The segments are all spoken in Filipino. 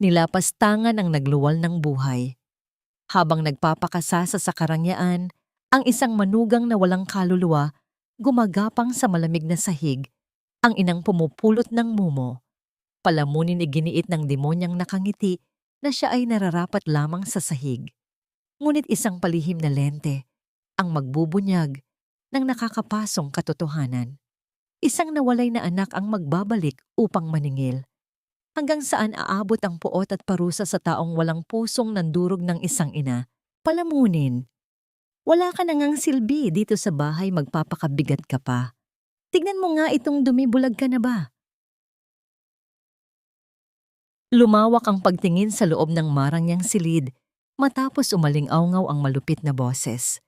Nilapastangan ang nagluwal ng buhay. Habang nagpapakasasa sa karangyaan, ang isang manugang na walang kaluluwa, gumagapang sa malamig na sahig, ang inang pumupulot ng mumo. Palamunin iginiit ng demonyang nakangiti na siya ay nararapat lamang sa sahig. Ngunit isang palihim na lente ang magbubunyag ng nakakapasong katotohanan. Isang nawalay na anak ang magbabalik upang maningil. Hanggang saan aabot ang puot at parusa sa taong walang pusong nandurog ng isang ina? Palamunin. Wala ka na ngang silbi dito sa bahay, magpapakabigat ka pa. Tignan mo nga itong dumi, bulag ka na ba? Lumawak ang pagtingin sa loob ng marangyang silid matapos umaling-awngaw ang malupit na boses.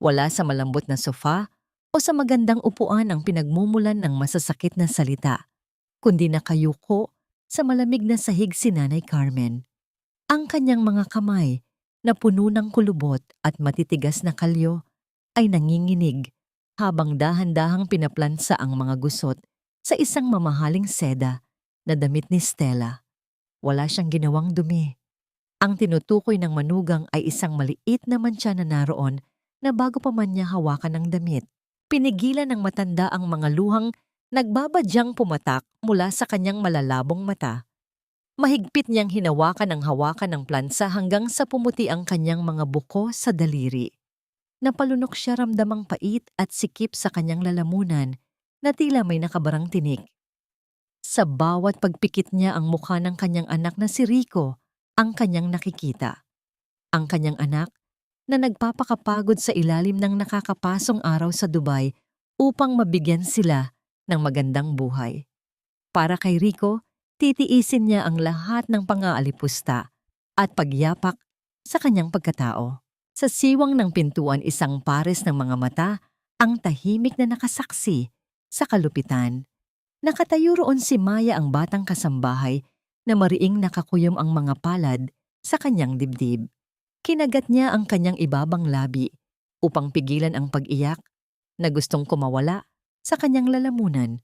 Wala sa malambot na sofa o sa magandang upuan ang pinagmumulan ng masasakit na salita, kundi nakayuko sa malamig na sahig si Nanay Carmen. Ang kanyang mga kamay na puno ng kulubot at matitigas na kalyo ay nanginginig habang dahan-dahang pinaplansa ang mga gusot sa isang mamahaling seda na damit ni Stella. Wala siyang ginawang dumi. Ang tinutukoy ng manugang ay isang maliit na mantsa na naroon na bago pa man niya hawakan ng damit. Pinigilan ng matanda ang mga luhang nagbabadyang pumatak mula sa kanyang malalabong mata. Mahigpit niyang hinawakan ang hawakan ng plansa hanggang sa pumuti ang kanyang mga buko sa daliri. Napalunok siya, ramdamang pait at sikip sa kanyang lalamunan na tila may nakabarang tinik. Sa bawat pagpikit niya ang mukha ng kanyang anak na si Rico ang kanyang nakikita. Ang kanyang anak na nagpapakapagod sa ilalim ng nakakapasong araw sa Dubai upang mabigyan sila ng magandang buhay. Para kay Rico, titiisin niya ang lahat ng pang-aalipusta at pagyapak sa kanyang pagkatao. Sa siwang ng pintuan, isang pares ng mga mata ang tahimik na nakasaksi sa kalupitan. Nakatayo roon si Maya, ang batang kasambahay na mariing nakakuyom ang mga palad sa kanyang dibdib. Kinagat niya ang kanyang ibabang labi upang pigilan ang pag-iyak na gustong kumawala sa kanyang lalamunan.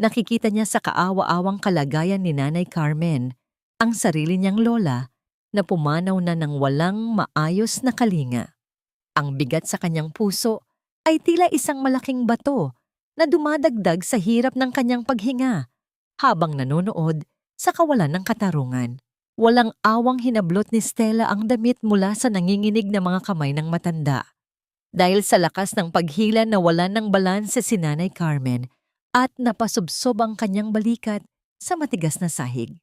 Nakikita niya sa kaawa-awang kalagayan ni Nanay Carmen ang sarili niyang lola na pumanaw na ng walang maayos na kalinga. Ang bigat sa kanyang puso ay tila isang malaking bato na dumadagdag sa hirap ng kanyang paghinga habang nanonood sa kawalan ng katarungan. Walang awang hinablot ni Stella ang damit mula sa nanginginig na mga kamay ng matanda. Dahil sa lakas ng paghila, nawalan ng balanse si Nanay Carmen at napasubsob ang kanyang balikat sa matigas na sahig.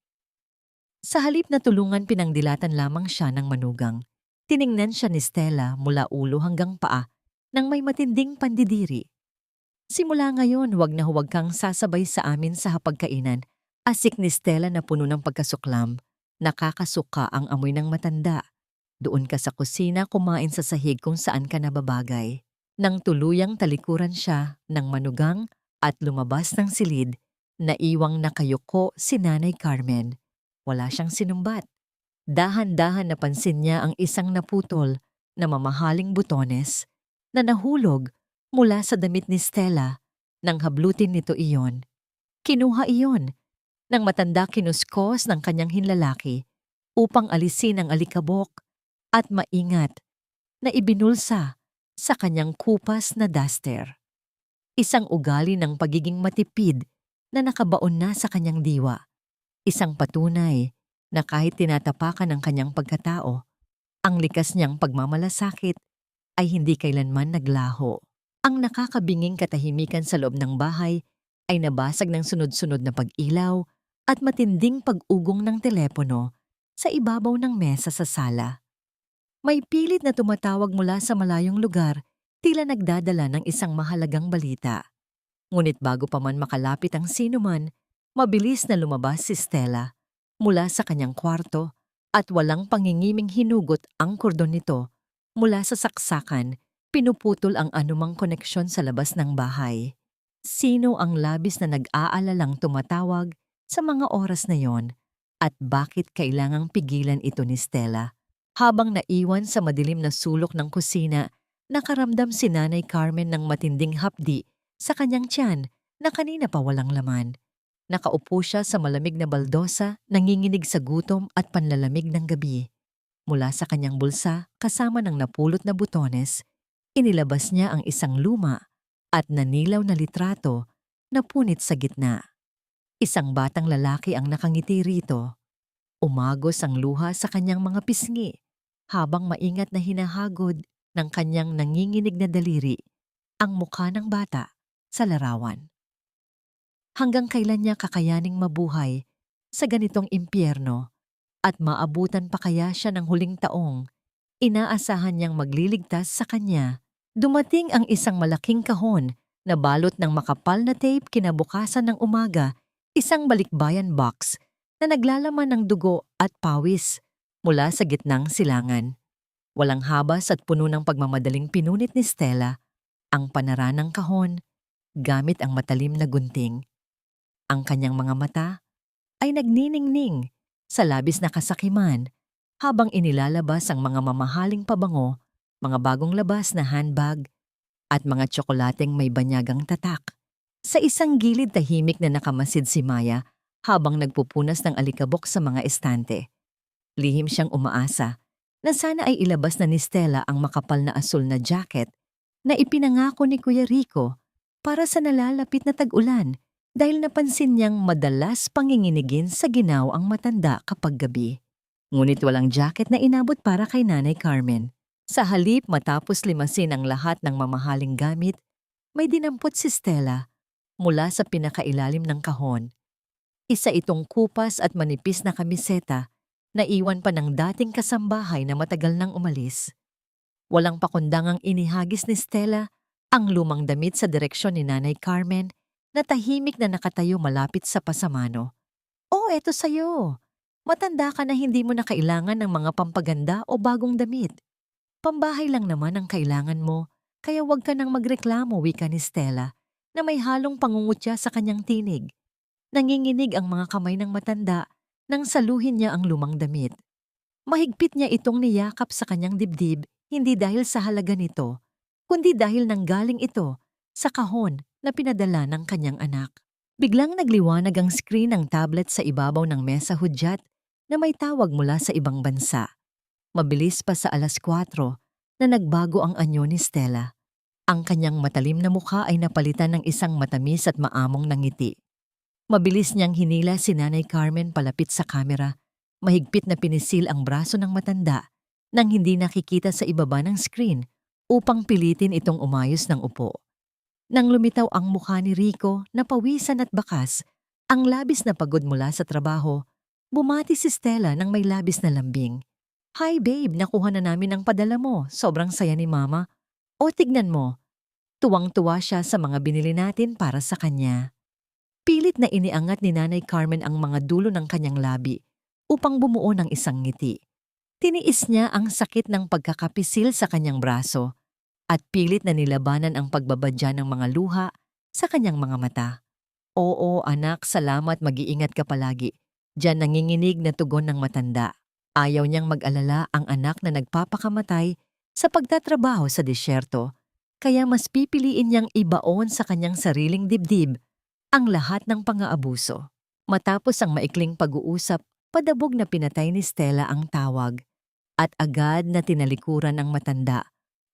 Sa halip na tulungan, pinangdilatan lamang siya ng manugang. Tiningnan siya ni Stella mula ulo hanggang paa nang may matinding pandidiri. Simula ngayon, huwag kang sasabay sa amin sa hapagkainan. Asik ni Stella na puno ng pagkasuklam. Nakakasuka ang amoy ng matanda. Doon ka sa kusina kumain sa sahig kung saan ka nababagay. Nang tuluyang talikuran siya ng manugang at lumabas ng silid, naiwang nakayuko si Nanay Carmen. Wala siyang sinumbat. Dahan-dahan napansin niya ang isang naputol na mamahaling butones na nahulog mula sa damit ni Stella. Nang hablutin nito iyon, kinuha iyon ng matanda, kinuskos ng kanyang hinlalaki upang alisin ang alikabok at maingat na ibinulsa sa kanyang kupas na duster. Isang ugali ng pagiging matipid na nakabaon na sa kanyang diwa. Isang patunay na kahit tinatapakan ng kanyang pagkatao, ang likas niyang pagmamalasakit ay hindi kailanman naglaho. Ang nakakabinging katahimikan sa loob ng bahay ay nabasag ng sunod-sunod na pag-ilaw at matinding pag-ugong ng telepono sa ibabaw ng mesa sa sala. May pilit na tumatawag mula sa malayong lugar, tila nagdadala ng isang mahalagang balita. Ngunit bago pa man makalapit ang sinuman, mabilis na lumabas si Stella mula sa kanyang kwarto at walang pangingiming hinugot ang kordon nito mula sa saksakan. Pinuputol ang anumang koneksyon sa labas ng bahay. Sino ang labis na nag-aalalang tumatawag sa mga oras na yon at bakit kailangang pigilan ito ni Stella? Habang naiwan sa madilim na sulok ng kusina, nakaramdam si Nanay Carmen ng matinding hapdi sa kanyang tiyan na kanina pa walang laman. Nakaupo siya sa malamig na baldosa, nanginginig sa gutom at panlalamig ng gabi. Mula sa kanyang bulsa, kasama ng napulot na butones, inilabas niya ang isang luma at nanilaw na litrato na punit sa gitna. Isang batang lalaki ang nakangiti rito. Umagos ang luha sa kanyang mga pisngi habang maingat na hinahagod ng kanyang nanginginig na daliri ang mukha ng bata sa larawan. Hanggang kailan niya kakayaning mabuhay sa ganitong impyerno at maabutan pa kaya siya ng huling taong inaasahan niyang magliligtas sa kanya? Dumating ang isang malaking kahon na balot ng makapal na tape. Kinabukasan ng umaga, isang balikbayan box na naglalaman ng dugo at pawis mula sa gitnang silangan. Walang habas at puno ng pagmamadaling pinunit ni Stella ang panara ng kahon gamit ang matalim na gunting. Ang kanyang mga mata ay nagniningning sa labis na kasakiman habang inilalabas ang mga mamahaling pabango, mga bagong labas na handbag at mga tsokolateng may banyagang tatak. Sa isang gilid tahimik na nakamasid si Maya habang nagpupunas ng alikabok sa mga estante. Lihim siyang umaasa na sana ay ilabas na ni Stella ang makapal na asul na jacket na ipinangako ni Kuya Rico para sa nalalapit na tag-ulan dahil napansin niyang madalas panginginigin sa ginaw ang matanda kapag gabi. Ngunit walang jacket na inabot para kay Nanay Carmen. Sa halip matapos limasin ang lahat ng mamahaling gamit, may dinampot si Stella mula sa pinakailalim ng kahon. Isa itong kupas at manipis na kamiseta na iwan pa ng dating kasambahay na matagal nang umalis. Walang pakundangang inihagis ni Stella ang lumang damit sa direksyon ni Nanay Carmen na tahimik na nakatayo malapit sa pasamano. "Oh, eto sa'yo. Matanda ka na, hindi mo na kailangan ng mga pampaganda o bagong damit. Pambahay lang naman ang kailangan mo, kaya huwag ka nang magreklamo," wika ni Stella na may halong pangungutya sa kanyang tinig. Nanginginig ang mga kamay ng matanda nang saluhin niya ang lumang damit. Mahigpit niya itong niyakap sa kanyang dibdib, hindi dahil sa halaga nito, kundi dahil nanggaling ito sa kahon na pinadala ng kanyang anak. Biglang nagliwanag ang screen ng tablet sa ibabaw ng mesa hudyat na may tawag mula sa ibang bansa. Mabilis pa sa 4:00 na nagbago ang anyo ni Stella. Ang kanyang matalim na mukha ay napalitan ng isang matamis at maamong na ngiti. Mabilis niyang hinila si Nanay Carmen palapit sa kamera. Mahigpit na pinisil ang braso ng matanda nang hindi nakikita sa ibaba ng screen upang pilitin itong umayos ng upo. Nang lumitaw ang mukha ni Rico na pawisan at bakas, ang labis na pagod mula sa trabaho, bumati si Stella ng may labis na lambing. "Hi babe, nakuha na namin ang padala mo. Sobrang saya ni Mama. O tignan mo." Tuwang-tuwa siya sa mga binili natin para sa kanya. Pilit na iniangat ni Nanay Carmen ang mga dulo ng kanyang labi upang bumuo ng isang ngiti. Tiniis niya ang sakit ng pagkakapisil sa kanyang braso at pilit na nilabanan ang pagbabadya ng mga luha sa kanyang mga mata. "Oo anak, salamat, mag-iingat ka palagi." Diyan nanginginig na tugon ng matanda. Ayaw niyang mag-alala ang anak na nagpapakamatay sa pagtatrabaho sa disyerto, kaya mas pipiliin niyang ibaon sa kanyang sariling dibdib ang lahat ng pang-aabuso. Matapos ang maikling pag-uusap, padabog na pinatay ni Stella ang tawag at agad na tinalikuran ang matanda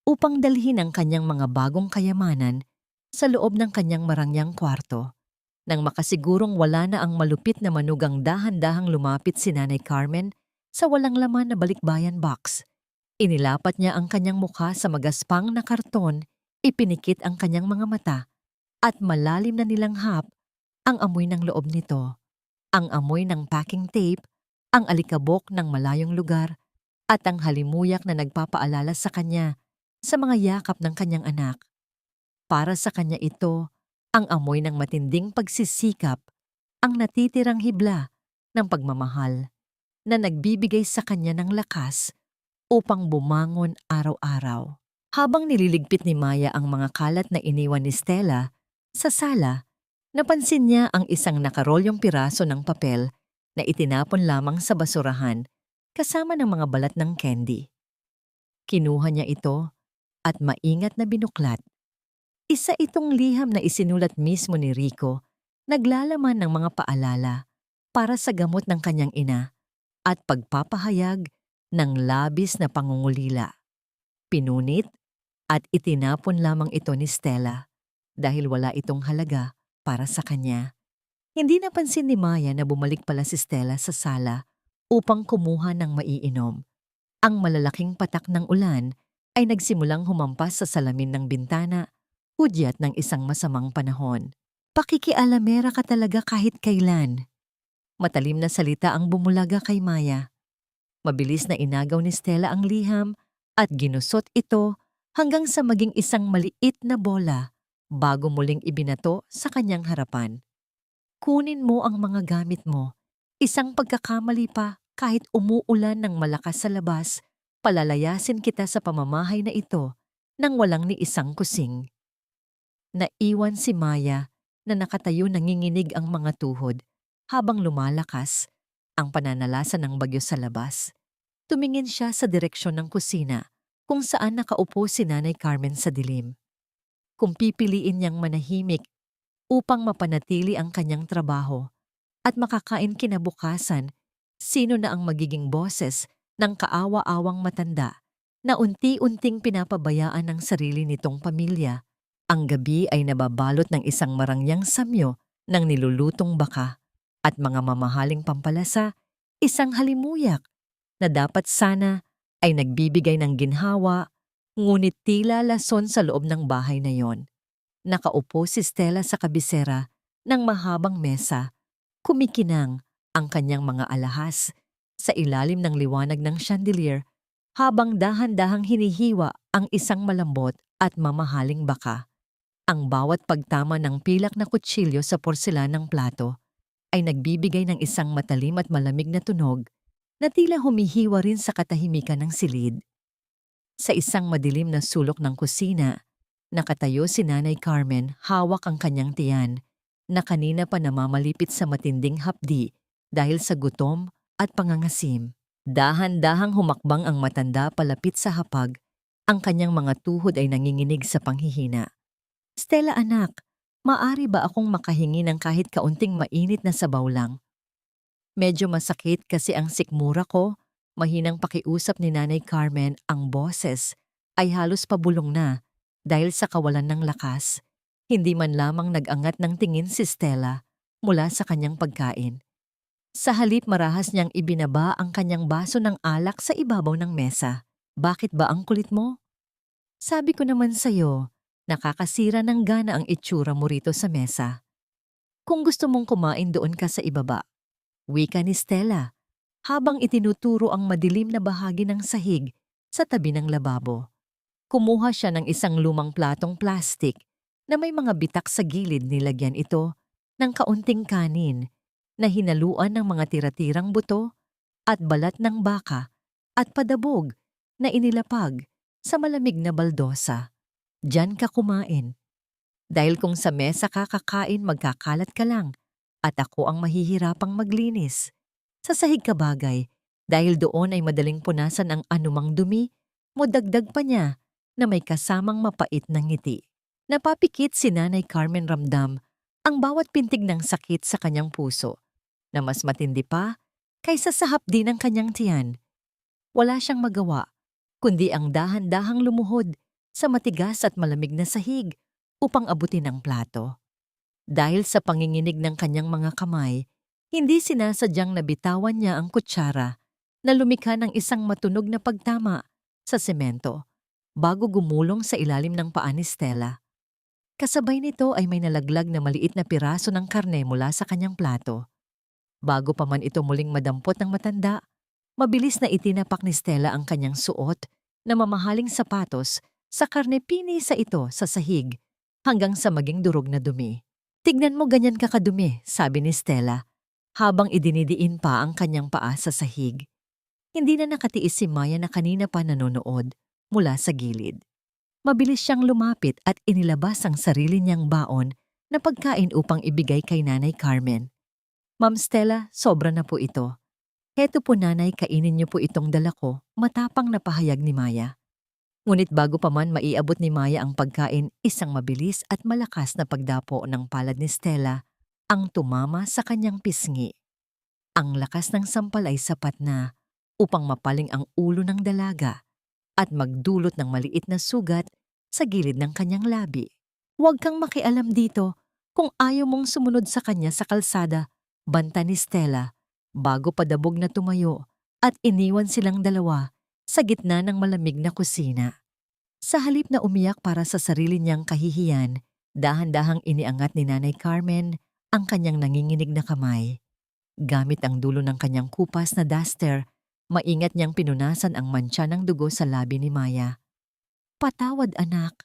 upang dalhin ang kanyang mga bagong kayamanan sa loob ng kanyang marangyang kwarto. Nang makasigurong wala na ang malupit na manugang, dahan-dahang lumapit si Nanay Carmen sa walang laman na balikbayan box. Inilapat niya ang kanyang mukha sa magaspang na karton, ipinikit ang kanyang mga mata at malalim na nilanghap ang amoy ng loob nito. Ang amoy ng packing tape, ang alikabok ng malayong lugar at ang halimuyak na nagpapaalala sa kanya sa mga yakap ng kanyang anak. Para sa kanya ito ang amoy ng matinding pagsisikap, ang natitirang hibla ng pagmamahal na nagbibigay sa kanya ng lakas upang bumangon araw-araw. Habang nililigpit ni Maya ang mga kalat na iniwan ni Stella sa sala, napansin niya ang isang nakarolyong piraso ng papel na itinapon lamang sa basurahan kasama ng mga balat ng candy. Kinuha niya ito at maingat na binuklat. Isa itong liham na isinulat mismo ni Rico naglalaman ng mga paalala para sa gamot ng kanyang ina at pagpapahayag ng labis na pangungulila. Pinunit at itinapon lamang ito ni Stella dahil wala itong halaga para sa kanya. Hindi napansin ni Maya na bumalik pala si Stella sa sala upang kumuha ng maiinom. Ang malalaking patak ng ulan ay nagsimulang humampas sa salamin ng bintana, hudyat ng isang masamang panahon. Pakikialamera ka talaga kahit kailan. Matalim na salita ang bumulaga kay Maya. Mabilis na inagaw ni Stella ang liham at ginusot ito hanggang sa maging isang maliit na bola bago muling ibinato sa kanyang harapan. Kunin mo ang mga gamit mo. Isang pagkakamali pa kahit umuulan ng malakas sa labas, palalayasin kita sa pamamahay na ito nang walang ni isang kusing. Naiwan si Maya na nakatayo nanginginig ang mga tuhod habang lumalakas ang pananalasa ng bagyo sa labas. Tumingin siya sa direksyon ng kusina kung saan nakaupo si Nanay Carmen sa dilim. Kung pipiliin niyang manahimik upang mapanatili ang kanyang trabaho at makakain kinabukasan, sino na ang magiging boses ng kaawa-awang matanda na unti-unting pinapabayaan ng sarili nitong pamilya? Ang gabi ay nababalot ng isang marangyang samyo ng nilulutong baka at mga mamahaling pampalasa, isang halimuyak na dapat sana ay nagbibigay ng ginhawa, ngunit tila lason sa loob ng bahay na yon. Nakaupo si Stella sa kabisera ng mahabang mesa, kumikinang ang kanyang mga alahas sa ilalim ng liwanag ng chandelier habang dahan-dahang hinihiwa ang isang malambot at mamahaling baka. Ang bawat pagtama ng pilak na kutsilyo sa porselanang plato ay nagbibigay ng isang matalim at malamig na tunog na tila humihiwa rin sa katahimikan ng silid. Sa isang madilim na sulok ng kusina, nakatayo si Nanay Carmen, hawak ang kanyang tiyan na kanina pa namamalipit sa matinding hapdi dahil sa gutom at pangangasim. Dahan-dahang humakbang ang matanda palapit sa hapag, ang kanyang mga tuhod ay nanginginig sa panghihina. Stella anak, maari ba akong makahingi ng kahit kaunting mainit na sabaw lang? Medyo masakit kasi ang sikmura ko, mahinang pakiusap ni Nanay Carmen, ang boses ay halos pabulong na. Dahil sa kawalan ng lakas, hindi man lamang nag-angat ng tingin si Stella mula sa kanyang pagkain. Sa halip marahas niyang ibinaba ang kanyang baso ng alak sa ibabaw ng mesa. Bakit ba ang kulit mo? Sabi ko naman sa'yo, nakakasira ng gana ang itsura mo rito sa mesa. Kung gusto mong kumain doon ka sa ibaba. Wika ni Stella, habang itinuturo ang madilim na bahagi ng sahig sa tabi ng lababo. Kumuha siya ng isang lumang platong plastik na may mga bitak sa gilid, nilagyan ito ng kaunting kanin na hinaluan ng mga tira-tirang buto at balat ng baka at padabog na inilapag sa malamig na baldosa. Diyan ka kumain. Dahil kung sa mesa ka kakain, magkakalat ka lang at ako ang mahihirapang maglinis. Sa sahig ka bagay, dahil doon ay madaling punasan ang anumang dumi, mo dagdag pa niya na may kasamang mapait na ngiti. Napapikit si Nanay Carmen, ramdam ang bawat pintig ng sakit sa kanyang puso na mas matindi pa kaysa sa hapdi ng kanyang tiyan. Wala siyang magawa, kundi ang dahan-dahang lumuhod sa matigas at malamig na sahig upang abutin ang plato. Dahil sa panginginig ng kanyang mga kamay, hindi sinasadyang nabitawan niya ang kutsara na lumikha ng isang matunog na pagtama sa semento bago gumulong sa ilalim ng paa ni Stella. Kasabay nito ay may nalaglag na maliit na piraso ng karne mula sa kanyang plato. Bago pa man ito muling madampot ng matanda, mabilis na itinapak ni Stella ang kanyang suot na mamahaling sapatos sa karne, pinisa ito sa sahig hanggang sa maging durog na dumi. Tignan mo, ganyan ka kadumi, sabi ni Stella habang idinidiin pa ang kanyang paa sa sahig. Hindi na nakatiis si Maya na kanina pa nanonood mula sa gilid. Mabilis siyang lumapit at inilabas ang sarili niyang baon na pagkain upang ibigay kay Nanay Carmen. Ma'am Stella, sobra na po ito. Heto po nanay, kainin niyo po itong dala ko, matapang na pahayag ni Maya. Ngunit bago pa man maiabot ni Maya ang pagkain, isang mabilis at malakas na pagdapo ng palad ni Stella ang tumama sa kanyang pisngi. Ang lakas ng sampal ay sapat na upang mapaling ang ulo ng dalaga at magdulot ng maliit na sugat sa gilid ng kanyang labi. Huwag kang makialam dito kung ayaw mong sumunod sa kanya sa kalsada, banta ni Stella, bago padabog na tumayo at iniwan silang dalawa sa gitna ng malamig na kusina. Sa halip na umiyak para sa sarili niyang kahihiyan, dahan-dahang iniangat ni Nanay Carmen ang kanyang nanginginig na kamay. Gamit ang dulo ng kanyang kupas na duster, maingat niyang pinunasan ang mantsa ng dugo sa labi ni Maya. "Patawad, anak.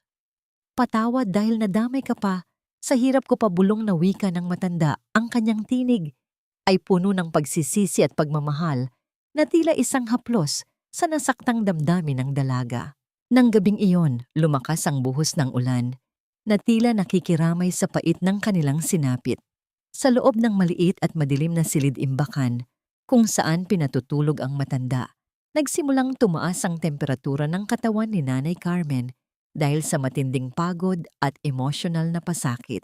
Patawad dahil nadamay ka pa. Sa hirap ko pabulong na wika ng matanda, ang kanyang tinig ay puno ng pagsisisi at pagmamahal na tila isang haplos sa nasaktang damdamin ng dalaga." Nang gabing iyon, lumakas ang buhos ng ulan na tila nakikiramay sa pait ng kanilang sinapit. Sa loob ng maliit at madilim na silid-imbakan, kung saan pinatutulog ang matanda, nagsimulang tumaas ang temperatura ng katawan ni Nanay Carmen dahil sa matinding pagod at emosyonal na pasakit.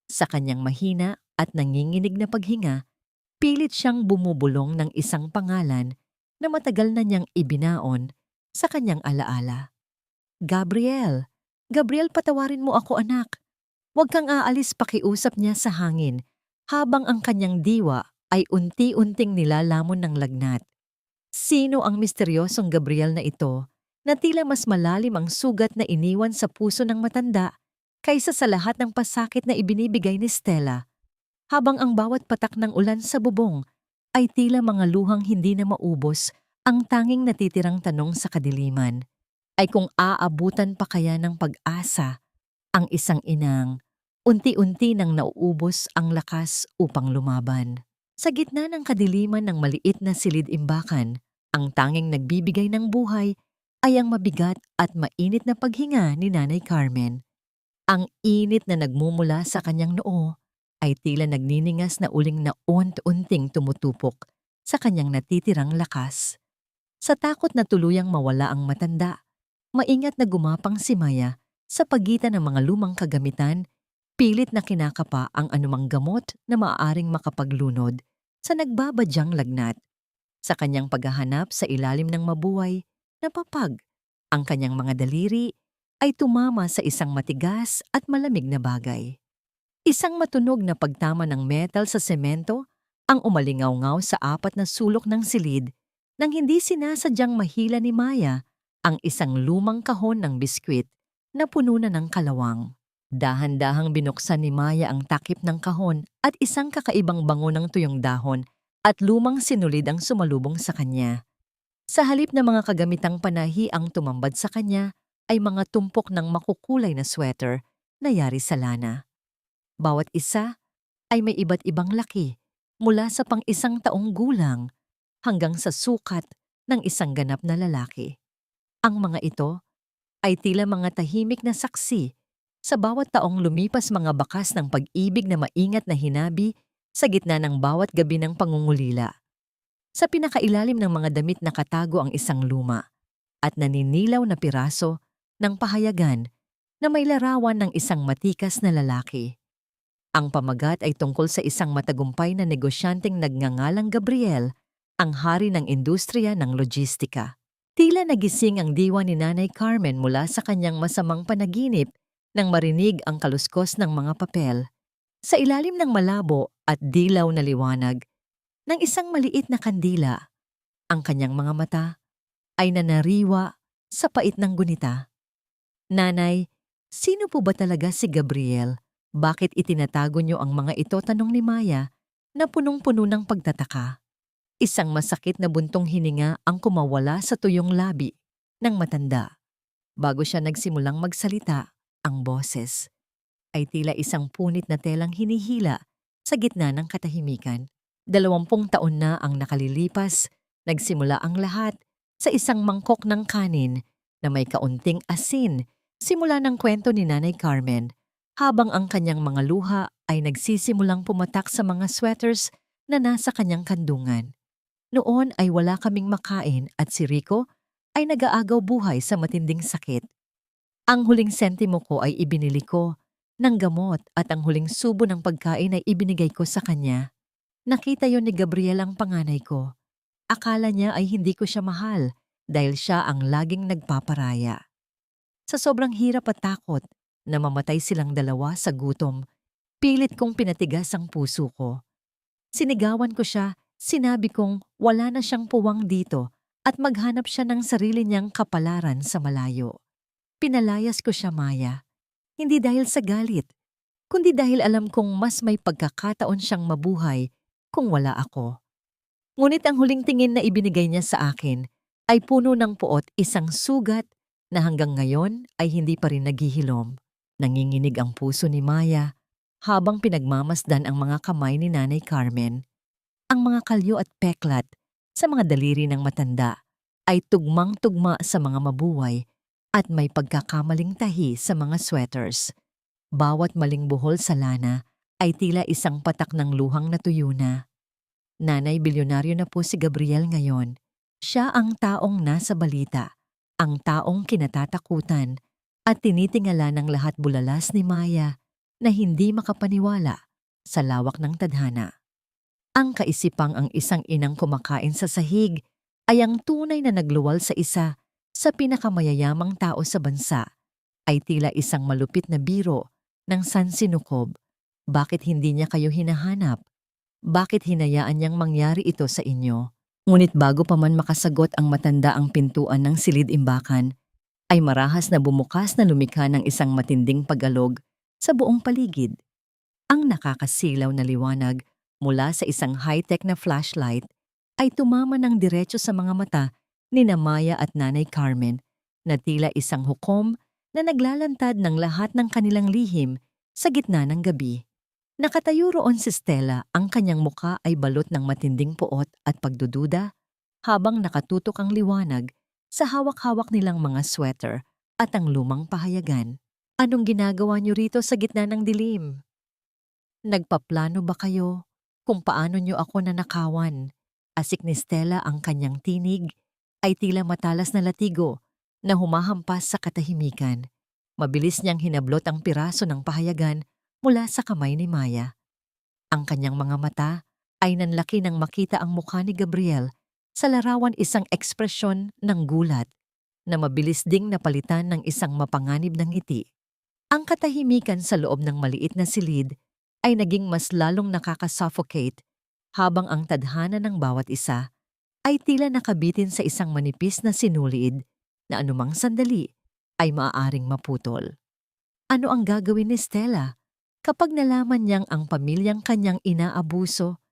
Sa kanyang mahina at nanginginig na paghinga, pilit siyang bumubulong ng isang pangalan na matagal na niyang ibinaon sa kanyang alaala. "Gabriel! Gabriel, patawarin mo ako, anak." Huwag kang aalis, pakiusap niya sa hangin habang ang kanyang diwa ay unti-unting nilalamon ng lagnat. Sino ang misteryosong Gabriel na ito na tila mas malalim ang sugat na iniwan sa puso ng matanda kaysa sa lahat ng pasakit na ibinibigay ni Stella, habang ang bawat patak ng ulan sa bubong ay tila mga luhang hindi na maubos. Ang tanging natitirang tanong sa kadiliman ay kung aabutan pa kaya ng pag-asa ang isang inang unti-unti nang nauubos ang lakas upang lumaban. Sa gitna ng kadiliman ng maliit na silid-imbakan, ang tanging nagbibigay ng buhay ay ang mabigat at mainit na paghinga ni Nanay Carmen. Ang init na nagmumula sa kanyang noo ay tila nagniningas na uling na unti-unting tumutupok sa kanyang natitirang lakas. Sa takot na tuluyang mawala ang matanda, maingat na gumapang si Maya sa pagitan ng mga lumang kagamitan, pilit na kinakapa ang anumang gamot na maaaring makapaglunod sa nagbabadyang lagnat. Sa kanyang paghahanap sa ilalim ng mabuhay na papag, ang kanyang mga daliri ay tumama sa isang matigas at malamig na bagay. Isang matunog na pagtama ng metal sa semento ang umalingaw-ngaw sa apat na sulok ng silid nang hindi sinasadyang mahila ni Maya ang isang lumang kahon ng biskwit na puno na ng kalawang. Dahan-dahang binuksan ni Maya ang takip ng kahon at isang kakaibang bango ng tuyong dahon at lumang sinulid ang sumalubong sa kanya. Sa halip na mga kagamitang panahi ang tumambad sa kanya, ay mga tumpok ng makukulay na sweater na yari sa lana. Bawat isa ay may iba't ibang laki, mula sa pang-isang taong gulang hanggang sa sukat ng isang ganap na lalaki. Ang mga ito ay tila mga tahimik na saksi sa bawat taong lumipas, mga bakas ng pag-ibig na maingat na hinabi sa gitna ng bawat gabi ng pangungulila. Sa pinakailalim ng mga damit nakatago ang isang luma at naninilaw na piraso ng pahayagan na may larawan ng isang matikas na lalaki. Ang pamagat ay tungkol sa isang matagumpay na negosyanteng nagngangalang Gabriel, ang hari ng industriya ng logistika. Tila nagising ang diwa ni Nanay Carmen mula sa kanyang masamang panaginip nang marinig ang kaluskos ng mga papel. Sa ilalim ng malabo at dilaw na liwanag ng isang maliit na kandila, ang kanyang mga mata ay nanariwa sa pait ng gunita. "Nanay, sino po ba talaga si Gabriel? Bakit itinatago niyo ang mga ito?" tanong ni Maya na punong-puno ng pagtataka. Isang masakit na buntong hininga ang kumawala sa tuyong labi ng matanda. Bago siya nagsimulang magsalita, ang boses ay tila isang punit na telang hinihila sa gitna ng katahimikan. 20 taon na ang nakalilipas, nagsimula ang lahat sa isang mangkok ng kanin na may kaunting asin, simula ng kwento ni Nanay Carmen, habang ang kanyang mga luha ay nagsisimulang pumatak sa mga sweaters na nasa kanyang kandungan. Noon ay wala kaming makain at si Rico ay nag-aagaw buhay sa matinding sakit. Ang huling sentimo ko ay ibinili ko ng gamot at ang huling subo ng pagkain ay ibinigay ko sa kanya. Nakita yon ni Gabriel ang panganay ko. Akala niya ay hindi ko siya mahal dahil siya ang laging nagpaparaya. Sa sobrang hirap at takot, namamatay silang dalawa sa gutom. Pilit kong pinatigas ang puso ko. Sinigawan ko siya, sinabi kong wala na siyang puwang dito at maghanap siya ng sarili niyang kapalaran sa malayo. Pinalayas ko siya, Maya. Hindi dahil sa galit, kundi dahil alam kong mas may pagkakataon siyang mabuhay kung wala ako. Ngunit ang huling tingin na ibinigay niya sa akin ay puno ng puot, isang sugat na hanggang ngayon ay hindi pa rin naghihilom. Nanginginig ang puso ni Maya habang pinagmamasdan ang mga kamay ni Nanay Carmen. Ang mga kalyo at peklat sa mga daliri ng matanda ay tugmang-tugma sa mga mabuhay at may pagkakamaling tahi sa mga sweaters. Bawat maling buhol sa lana ay tila isang patak ng luhang natuyo na. Nanay, bilyonaryo na po si Gabriel ngayon. Siya ang taong nasa balita, ang taong kinatatakutan at tinitingala ng lahat bulalas ni Maya na hindi makapaniwala sa lawak ng tadhana. Ang kaisipang ang isang inang kumakain sa sahig ay ang tunay na nagluwal sa isa sa pinakamayayamang tao sa bansa ay tila isang malupit na biro ng sansinukob. Bakit hindi niya kayo hinahanap? Bakit hinayaan niyang mangyari ito sa inyo? Ngunit bago pa man makasagot ang matanda ang pintuan ng silid-imbakan, ay marahas na bumukas na lumikha ng isang matinding pag-alog sa buong paligid. Ang nakakasilaw na liwanag mula sa isang high-tech na flashlight ay tumama ng diretso sa mga mata ni Maya at Nanay Carmen na tila isang hukom na naglalantad ng lahat ng kanilang lihim sa gitna ng gabi. Nakatayo roon si Stella, ang kanyang muka ay balot ng matinding puot at pagdududa habang nakatutok ang liwanag sa hawak-hawak nilang mga sweater at ang lumang pahayagan. Anong ginagawa niyo rito sa gitna ng dilim? Nagpaplano ba kayo kung paano niyo ako nanakawan? Asik ni Stella, ang kanyang tinig ay tila matalas na latigo na humahampas sa katahimikan. Mabilis niyang hinablot ang piraso ng pahayagan mula sa kamay ni Maya. Ang kanyang mga mata ay nanlaki nang makita ang mukha ni Gabriel sa larawan, isang ekspresyon ng gulat na mabilis ding napalitan ng isang mapanganib na ngiti. Ang katahimikan sa loob ng maliit na silid ay naging mas lalong nakakasuffocate habang ang tadhana ng bawat isa ay tila nakabitin sa isang manipis na sinulid na anumang sandali ay maaaring maputol. Ano ang gagawin ni Stella kapag nalaman niyang ang pamilyang kanyang inaabuso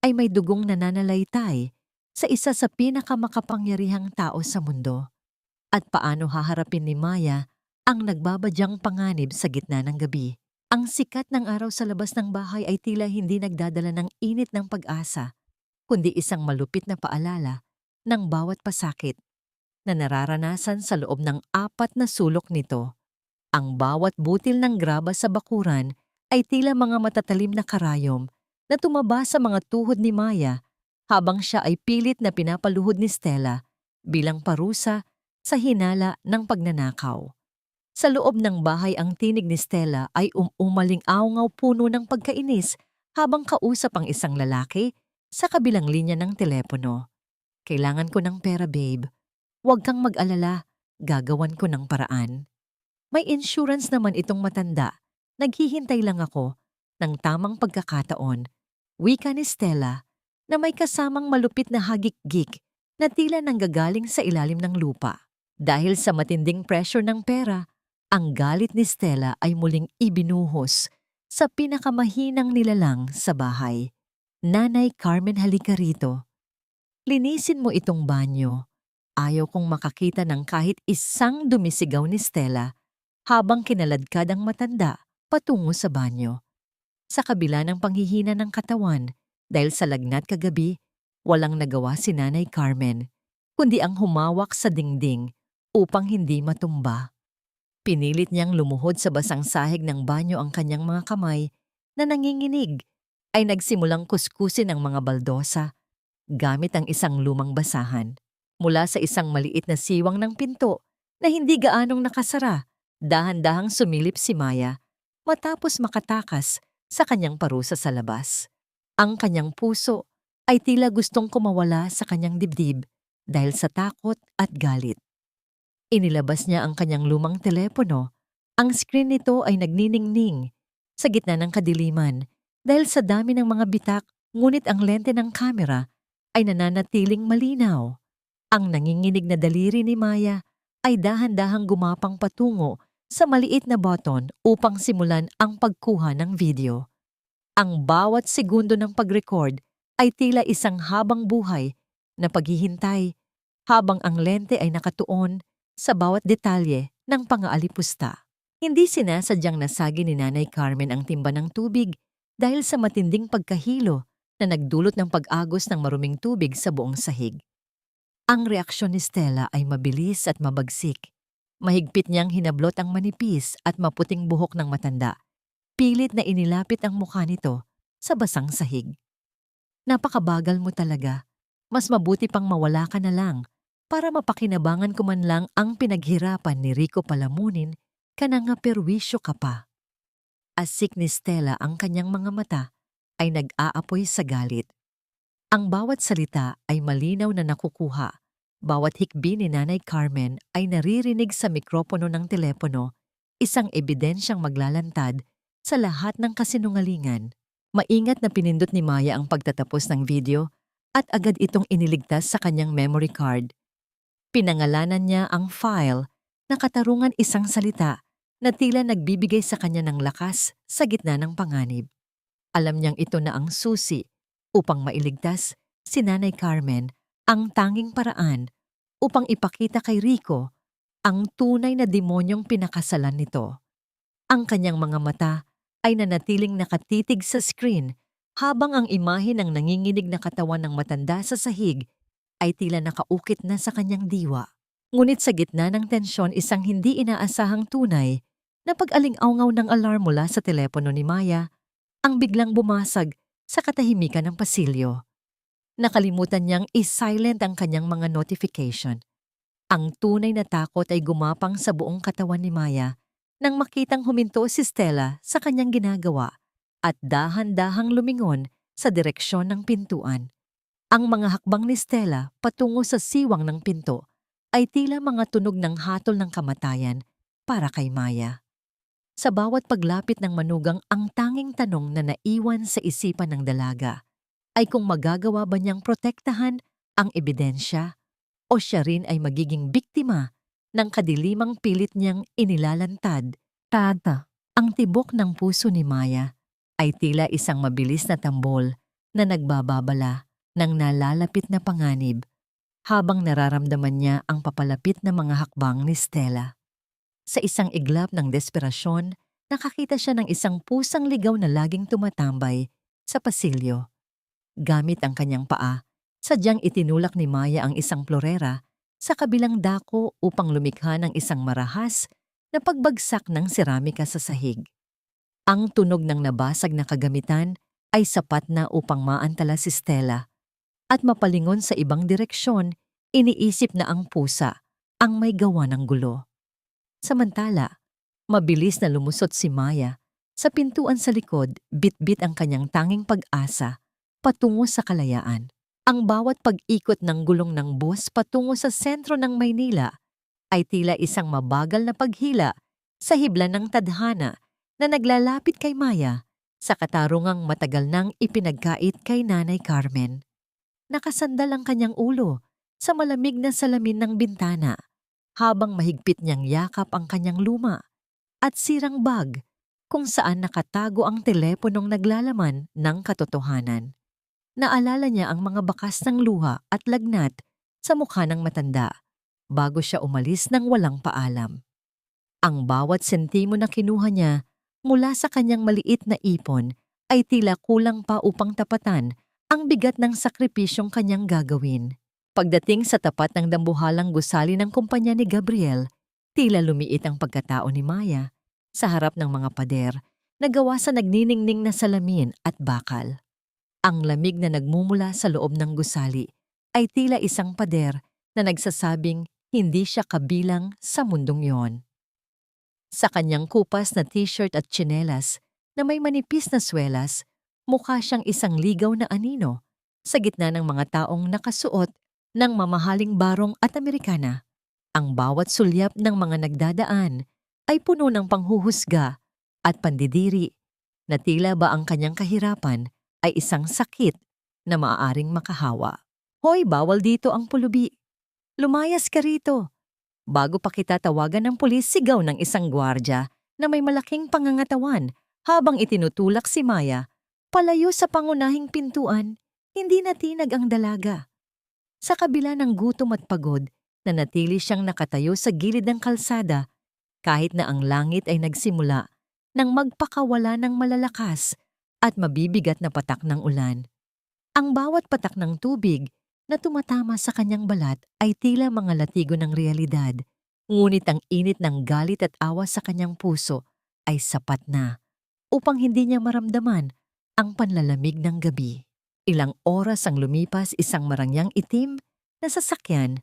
ay may dugong nananalaytay sa isa sa pinakamakapangyarihang tao sa mundo? At paano haharapin ni Maya ang nagbabadyang panganib sa gitna ng gabi? Ang sikat ng araw sa labas ng bahay ay tila hindi nagdadala ng init ng pag-asa, kundi isang malupit na paalala ng bawat pasakit na nararanasan sa loob ng 4 na sulok nito. Ang bawat butil ng graba sa bakuran ay tila mga matatalim na karayom na tumaba sa mga tuhod ni Maya habang siya ay pilit na pinapaluhod ni Stella bilang parusa sa hinala ng pagnanakaw. Sa loob ng bahay, ang tinig ni Stella ay umaling-awngaw, puno ng pagkainis habang kausap ang isang lalaki sa kabilang linya ng telepono. Kailangan ko ng pera, babe. Huwag kang mag-alala, gagawan ko ng paraan. May insurance naman itong matanda. Naghihintay lang ako ng tamang pagkakataon. Wika ni Stella na may kasamang malupit na hagik-gik na tila nanggagaling sa ilalim ng lupa. Dahil sa matinding pressure ng pera, ang galit ni Stella ay muling ibinuhos sa pinakamahinang nilalang sa bahay. Nanay Carmen, halika rito. Linisin mo itong banyo. Ayaw kong makakita ng kahit isang dumisigaw ni Stella habang kinaladkad ang matanda patungo sa banyo. Sa kabila ng panghihina ng katawan dahil sa lagnat kagabi, walang nagawa si Nanay Carmen, kundi ang humawak sa dingding upang hindi matumba. Pinilit niyang lumuhod sa basang sahig ng banyo ang kanyang mga kamay na nanginginig ay nagsimulang kuskusin ang mga baldosa gamit ang isang lumang basahan. Mula sa isang maliit na siwang ng pinto na hindi gaanong nakasara, dahan-dahang sumilip si Maya. matapos makatakas sa kanyang parusa sa labas. Ang kanyang puso ay tila gustong kumawala sa kanyang dibdib dahil sa takot at galit. Inilabas niya ang kanyang lumang telepono. Ang screen nito ay nagniningning sa gitna ng kadiliman dahil sa dami ng mga bitak, ngunit ang lente ng kamera ay nananatiling malinaw. Ang nanginginig na daliri ni Maya ay dahan-dahang gumapang patungo sa maliit na button upang simulan ang pagkuha ng video. Ang bawat segundo ng pag-record ay tila isang habang buhay na paghihintay habang ang lente ay nakatuon sa bawat detalye ng pang-aalipusta. Hindi sinasadyang nasagi ni Nanay Carmen ang timba ng tubig dahil sa matinding pagkahilo na nagdulot ng pag-agos ng maruming tubig sa buong sahig. Ang reaksyon ni Stella ay mabilis at mabagsik. Mahigpit niyang hinablot ang manipis at maputing buhok ng matanda. Pilit na inilapit ang mukha nito sa basang sahig. Napakabagal mo talaga. Mas mabuti pang mawala ka na lang para mapakinabangan ko man lang ang pinaghirapan ni Rico Palamunin ka na nga perwisyo ka pa. Asik ni Stella ang kanyang mga mata ay nag-aapoy sa galit. Ang bawat salita ay malinaw na nakukuha. Bawat hikbi ni Nanay Carmen ay naririnig sa mikropono ng telepono, isang ebidensyang maglalantad sa lahat ng kasinungalingan. Maingat na pinindot ni Maya ang pagtatapos ng video at agad itong iniligtas sa kanyang memory card. Pinangalanan niya ang file na katarungan isang salita na tila nagbibigay sa kanya ng lakas sa gitna ng panganib. Alam niyang ito na ang susi upang mailigtas si Nanay Carmen, ang tanging paraan upang ipakita kay Rico ang tunay na demonyong pinakasalan nito. Ang kanyang mga mata ay nanatiling nakatitig sa screen habang ang imahe ng nanginginig na katawan ng matanda sa sahig ay tila nakaukit na sa kanyang diwa. Ngunit sa gitna ng tensyon, isang hindi inaasahang tunay na pag-alingawngaw ng alarm mula sa telepono ni Maya ang biglang bumasag sa katahimikan ng pasilyo. Nakalimutan niyang i-silent ang kanyang mga notification. Ang tunay na takot ay gumapang sa buong katawan ni Maya nang makitang huminto si Stella sa kanyang ginagawa at dahan-dahang lumingon sa direksyon ng pintuan. Ang mga hakbang ni Stella patungo sa siwang ng pinto ay tila mga tunog ng hatol ng kamatayan para kay Maya. Sa bawat paglapit ng manugang, ang tanging tanong na naiwan sa isipan ng dalaga ay kung magagawa ba niyang protektahan ang ebidensya o siya rin ay magiging biktima ng kadilimang pilit niyang inilalantad. Tata, ang tibok ng puso ni Maya ay tila isang mabilis na tambol na nagbababala ng nalalapit na panganib habang nararamdaman niya ang papalapit na mga hakbang ni Stella. Sa isang iglap ng desperasyon, nakakita siya ng isang pusang ligaw na laging tumatambay sa pasilyo. Gamit ang kanyang paa, sadyang itinulak ni Maya ang isang florera sa kabilang dako upang lumikha ng isang marahas na pagbagsak ng seramika sa sahig. Ang tunog ng nabasag na kagamitan ay sapat na upang maantala si Stella at mapalingon sa ibang direksyon, iniisip na ang pusa ang may gawa ng gulo. Samantala, mabilis na lumusot si Maya. Sa pintuan sa likod, bit-bit ang kanyang tanging pag-asa patungo sa kalayaan. Ang bawat pag-ikot ng gulong ng bus patungo sa sentro ng Maynila ay tila isang mabagal na paghila sa hibla ng tadhana na naglalapit kay Maya sa katarungang matagal nang ipinagkait kay Nanay Carmen. Nakasandal ang kanyang ulo sa malamig na salamin ng bintana habang mahigpit niyang yakap ang kanyang luma at sirang bag kung saan nakatago ang teleponong naglalaman ng katotohanan. Naalala niya ang mga bakas ng luha at lagnat sa mukha ng matanda bago siya umalis ng walang paalam. Ang bawat sentimo na kinuha niya mula sa kanyang maliit na ipon ay tila kulang pa upang tapatan ang bigat ng sakripisyong kanyang gagawin. Pagdating sa tapat ng dambuhalang gusali ng kumpanya ni Gabriel, tila lumiit ang pagkatao ni Maya sa harap ng mga pader na gawa sa nagniningning na salamin at bakal. Ang lamig na nagmumula sa loob ng gusali ay tila isang pader na nagsasabing hindi siya kabilang sa mundong yon. Sa kanyang kupas na t-shirt at tsinelas na may manipis na swelas, mukha siyang isang ligaw na anino sa gitna ng mga taong nakasuot ng mamahaling barong at Amerikana. Ang bawat sulyap ng mga nagdadaan ay puno ng panghuhusga at pandidiri na tila ba ang kanyang kahirapan ay isang sakit na maaaring makahawa. Hoy, bawal dito ang pulubi. Lumayas ka rito. Bago pa kita tawagan ng pulis, sigaw ng isang gwardya na may malaking pangangatawan habang itinutulak si Maya palayo sa pangunahing pintuan. Hindi natinag ang dalaga. Sa kabila ng gutom at pagod, nanatili siyang nakatayo sa gilid ng kalsada kahit na ang langit ay nagsimula nang magpakawala ng malalakas at mabibigat na patak ng ulan. Ang bawat patak ng tubig na tumatama sa kanyang balat ay tila mga latigo ng realidad, ngunit ang init ng galit at awa sa kanyang puso ay sapat na upang hindi niya maramdaman ang panlalamig ng gabi. Ilang oras ang lumipas, isang marangyang itim na sasakyan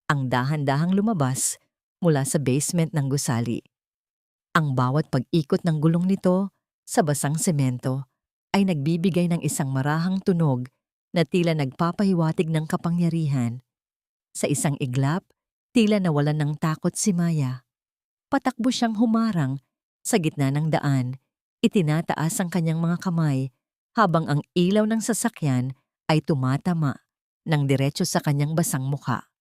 ang dahan-dahang lumabas mula sa basement ng gusali. Ang bawat pag-ikot ng gulong nito sa basang semento ay nagbibigay ng isang marahang tunog na tila nagpapahiwatig ng kapangyarihan. Sa isang iglap, tila nawalan ng takot si Maya. Patakbo siyang humarang sa gitna ng daan, itinataas ang kanyang mga kamay habang ang ilaw ng sasakyan ay tumatama ng diretso sa kanyang basang mukha.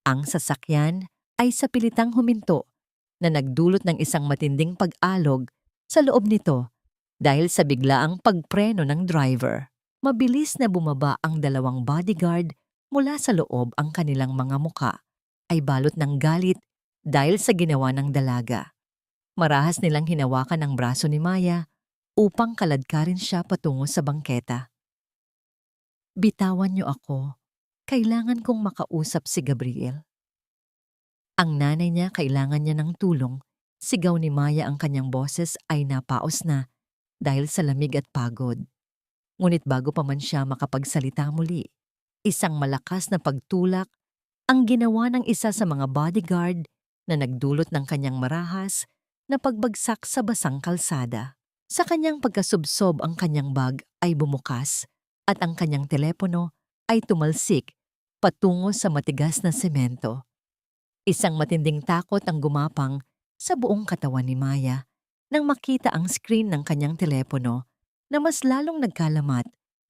Ang sasakyan ay sa pilitang huminto na nagdulot ng isang matinding pag-alog sa loob nito dahil sa biglaang pagpreno ng driver. Mabilis na bumaba ang dalawang bodyguard mula sa loob. Ang kanilang mga muka ay balot ng galit dahil sa ginawa ng dalaga. Marahas nilang hinawakan ang braso ni Maya upang kaladkarin siya patungo sa bangketa. Bitawan niyo ako. Kailangan kong makausap si Gabriel. Ang nanay niya kailangan niya ng tulong. Sigaw ni Maya, ang kanyang boses ay napaos na dahil sa lamig at pagod. Ngunit bago pa man siya makapagsalita muli, isang malakas na pagtulak ang ginawa ng isa sa mga bodyguard na nagdulot ng kanyang marahas na pagbagsak sa basang kalsada. Sa kanyang pagkasubsob, ang kanyang bag ay bumukas at ang kanyang telepono ay tumalsik patungo sa matigas na semento. Isang matinding takot ang gumapang sa buong katawan ni Maya nang makita ang screen ng kanyang telepono na mas lalong nagkalamat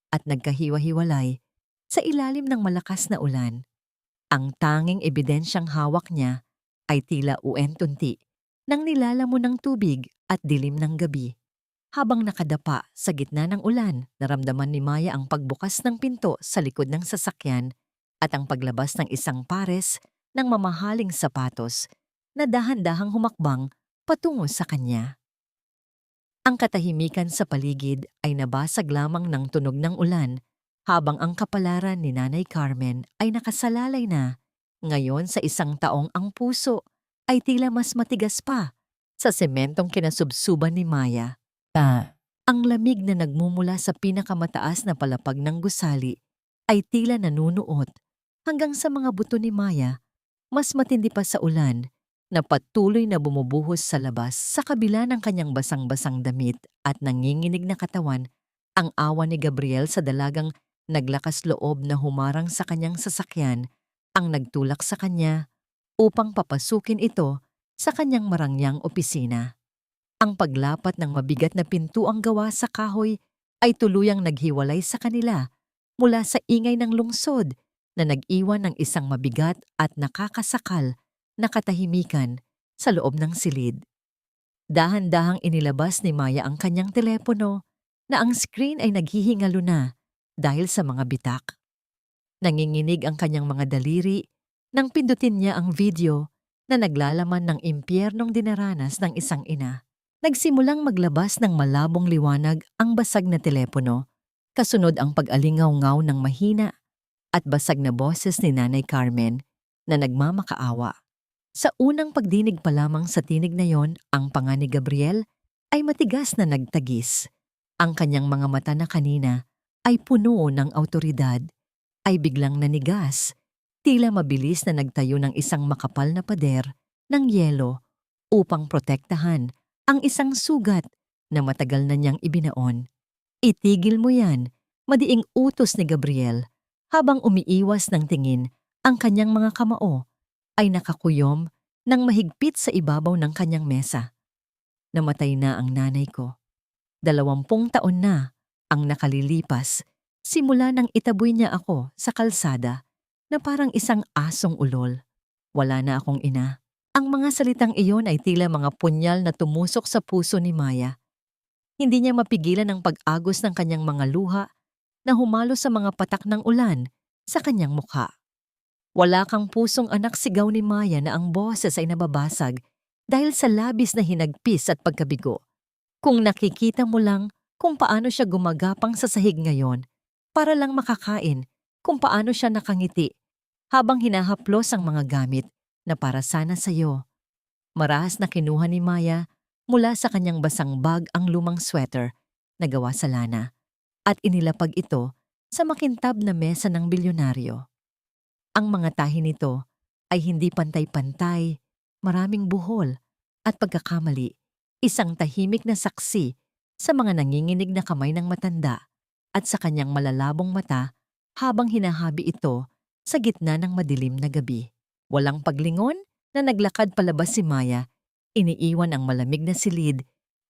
at nagkahiwa-hiwalay sa ilalim ng malakas na ulan. Ang tanging ebidensyang hawak niya ay tila uentunti ng nilalamon ng tubig at dilim ng gabi. Habang nakadapa sa gitna ng ulan, naramdaman ni Maya ang pagbukas ng pinto sa likod ng sasakyan at ang paglabas ng isang pares ng mamahaling sapatos na dahan-dahang humakbang patungo sa kanya. Ang katahimikan sa paligid ay nabasag lamang ng tunog ng ulan habang ang kapalaran ni Nanay Carmen ay nakasalalay na. Ngayon, sa isang taong ang puso ay tila mas matigas pa sa sementong kinasubsuban ni Maya. Ang lamig na nagmumula sa pinakamataas na palapag ng gusali ay tila nanunuot hanggang sa mga buto ni Maya, mas matindi pa sa ulan na patuloy na bumubuhos sa labas. Sa kabila ng kanyang basang-basang damit at nanginginig na katawan, ang awa ni Gabriel sa dalagang naglakas loob na humarang sa kanyang sasakyan ang nagtulak sa kanya upang papasukin ito sa kanyang marangyang opisina. Ang paglapat ng mabigat na pintuang gawa sa kahoy ay tuluyang naghiwalay sa kanila mula sa ingay ng lungsod na nag-iwan ng isang mabigat at nakakasakal na katahimikan sa loob ng silid. Dahan-dahang inilabas ni Maya ang kanyang telepono na ang screen ay naghihingalo na dahil sa mga bitak. Nanginginig ang kanyang mga daliri nang pindutin niya ang video na naglalaman ng impyernong dinaranas ng isang ina. Nagsimulang maglabas ng malabong liwanag ang basag na telepono, kasunod ang pag-alingaw-ngaw ng mahina at basag na boses ni Nanay Carmen na nagmamakaawa. Sa unang pagdinig pa lamang sa tinig na yon, ang panga ni Gabriel ay matigas na nagtagis. Ang kanyang mga mata na kanina ay puno ng awtoridad, ay biglang nanigas, tila mabilis na nagtayo ng isang makapal na pader ng yelo upang protektahan ang isang sugat na matagal na niyang ibinaon. Itigil mo yan, madiing utos ni Gabriel habang umiiwas ng tingin ang kanyang mga kamao ay nakakuyom ng mahigpit sa ibabaw ng kanyang mesa. Namatay na ang nanay ko. 20 taon na ang nakalilipas simula nang itaboy niya ako sa kalsada na parang isang asong ulol. Wala na akong ina. Ang mga salitang iyon ay tila mga punyal na tumusok sa puso ni Maya. Hindi niya mapigilan ang pag-agos ng kanyang mga luha na humalo sa mga patak ng ulan sa kanyang mukha. Wala kang pusong anak, sigaw ni Maya na ang boses ay nababasag dahil sa labis na hinagpis at pagkabigo. Kung nakikita mo lang kung paano siya gumagapang sa sahig ngayon para lang makakain, kung paano siya nakangiti habang hinahaplos ang mga gamit na para sana sa'yo. Marahas na kinuha ni Maya mula sa kanyang basang bag ang lumang sweater na gawa sa lana at inilapag ito sa makintab na mesa ng bilyonaryo. Ang mga tahi nito ay hindi pantay-pantay, maraming buhol at pagkakamali, isang tahimik na saksi sa mga nanginginig na kamay ng matanda at sa kanyang malalabong mata habang hinahabi ito sa gitna ng madilim na gabi. Walang paglingon na naglakad palabas si Maya, iniiwan ang malamig na silid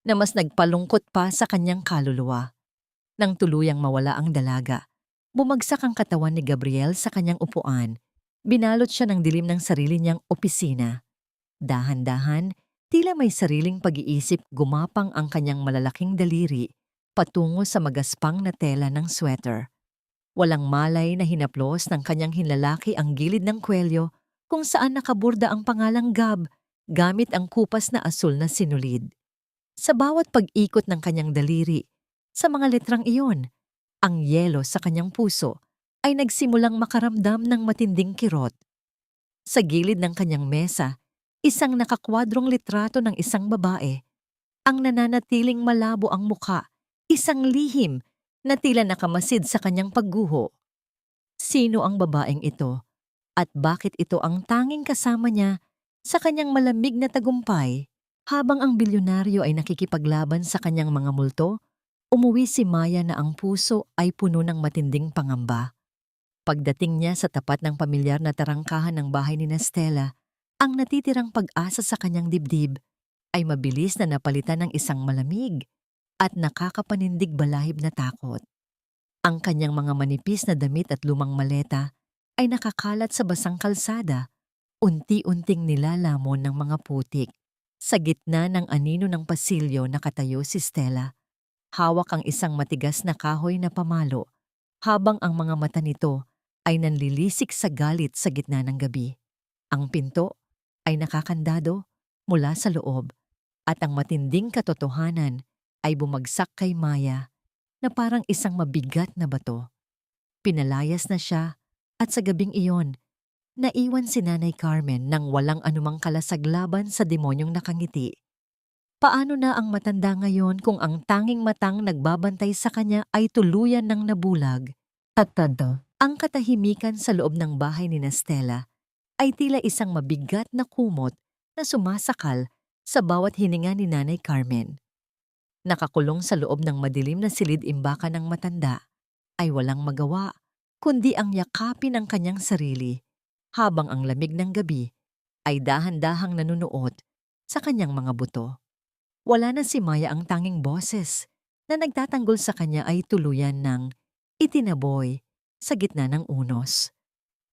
na mas nagpalungkot pa sa kanyang kaluluwa. Nang tuluyang mawala ang dalaga, bumagsak ang katawan ni Gabriel sa kanyang upuan. Binalot siya ng dilim ng sarili niyang opisina. Dahan-dahan, tila may sariling pag-iisip, gumapang ang kanyang malalaking daliri patungo sa magaspang na tela ng sweater. Walang malay na hinaplos ng kanyang hinlalaki ang gilid ng kwelyo kung saan nakaburda ang pangalang Gab gamit ang kupas na asul na sinulid. Sa bawat pag-ikot ng kanyang daliri, sa mga letrang iyon, ang yelo sa kanyang puso ay nagsimulang makaramdam ng matinding kirot. Sa gilid ng kanyang mesa, isang nakakwadrong litrato ng isang babae. Ang nananatiling malabo ang mukha, isang lihim na tila nakamasid sa kanyang pagguho. Sino ang babaeng ito? At bakit ito ang tanging kasama niya sa kanyang malamig na tagumpay? Habang ang bilyonaryo ay nakikipaglaban sa kanyang mga multo, umuwi si Maya na ang puso ay puno ng matinding pangamba. Pagdating niya sa tapat ng pamilyar na tarangkahan ng bahay ni Stella, ang natitirang pag-asa sa kanyang dibdib ay mabilis na napalitan ng isang malamig at nakakapanindig balahib na takot. Ang kanyang mga manipis na damit at lumang maleta ay nakakalat sa basang kalsada, unti-unting nilalamon ng mga putik. Sa gitna ng anino ng pasilyo nakatayo si Stella. Hawak ang isang matigas na kahoy na pamalo, habang ang mga mata nito ay nanlilisik sa galit sa gitna ng gabi. Ang pinto ay nakakandado mula sa loob at ang matinding katotohanan ay bumagsak kay Maya na parang isang mabigat na bato. Pinalayas na siya at sa gabing iyon, naiwan si Nanay Carmen nang walang anumang kalasaglaban sa demonyong nakangiti. Paano na ang matanda ngayon kung ang tanging matang nagbabantay sa kanya ay tuluyan ng nabulag? Tatado. Ang katahimikan sa loob ng bahay ni Stella ay tila isang mabigat na kumot na sumasakal sa bawat hininga ni Nanay Carmen. Nakakulong sa loob ng madilim na silid-imbakan ng matanda ay walang magawa kundi ang yakapin ang kanyang sarili habang ang lamig ng gabi ay dahan-dahang nanunuot sa kanyang mga buto. Wala na si Maya, ang tanging boses na nagtatanggol sa kanya ay tuluyan ng itinaboy sa gitna ng unos.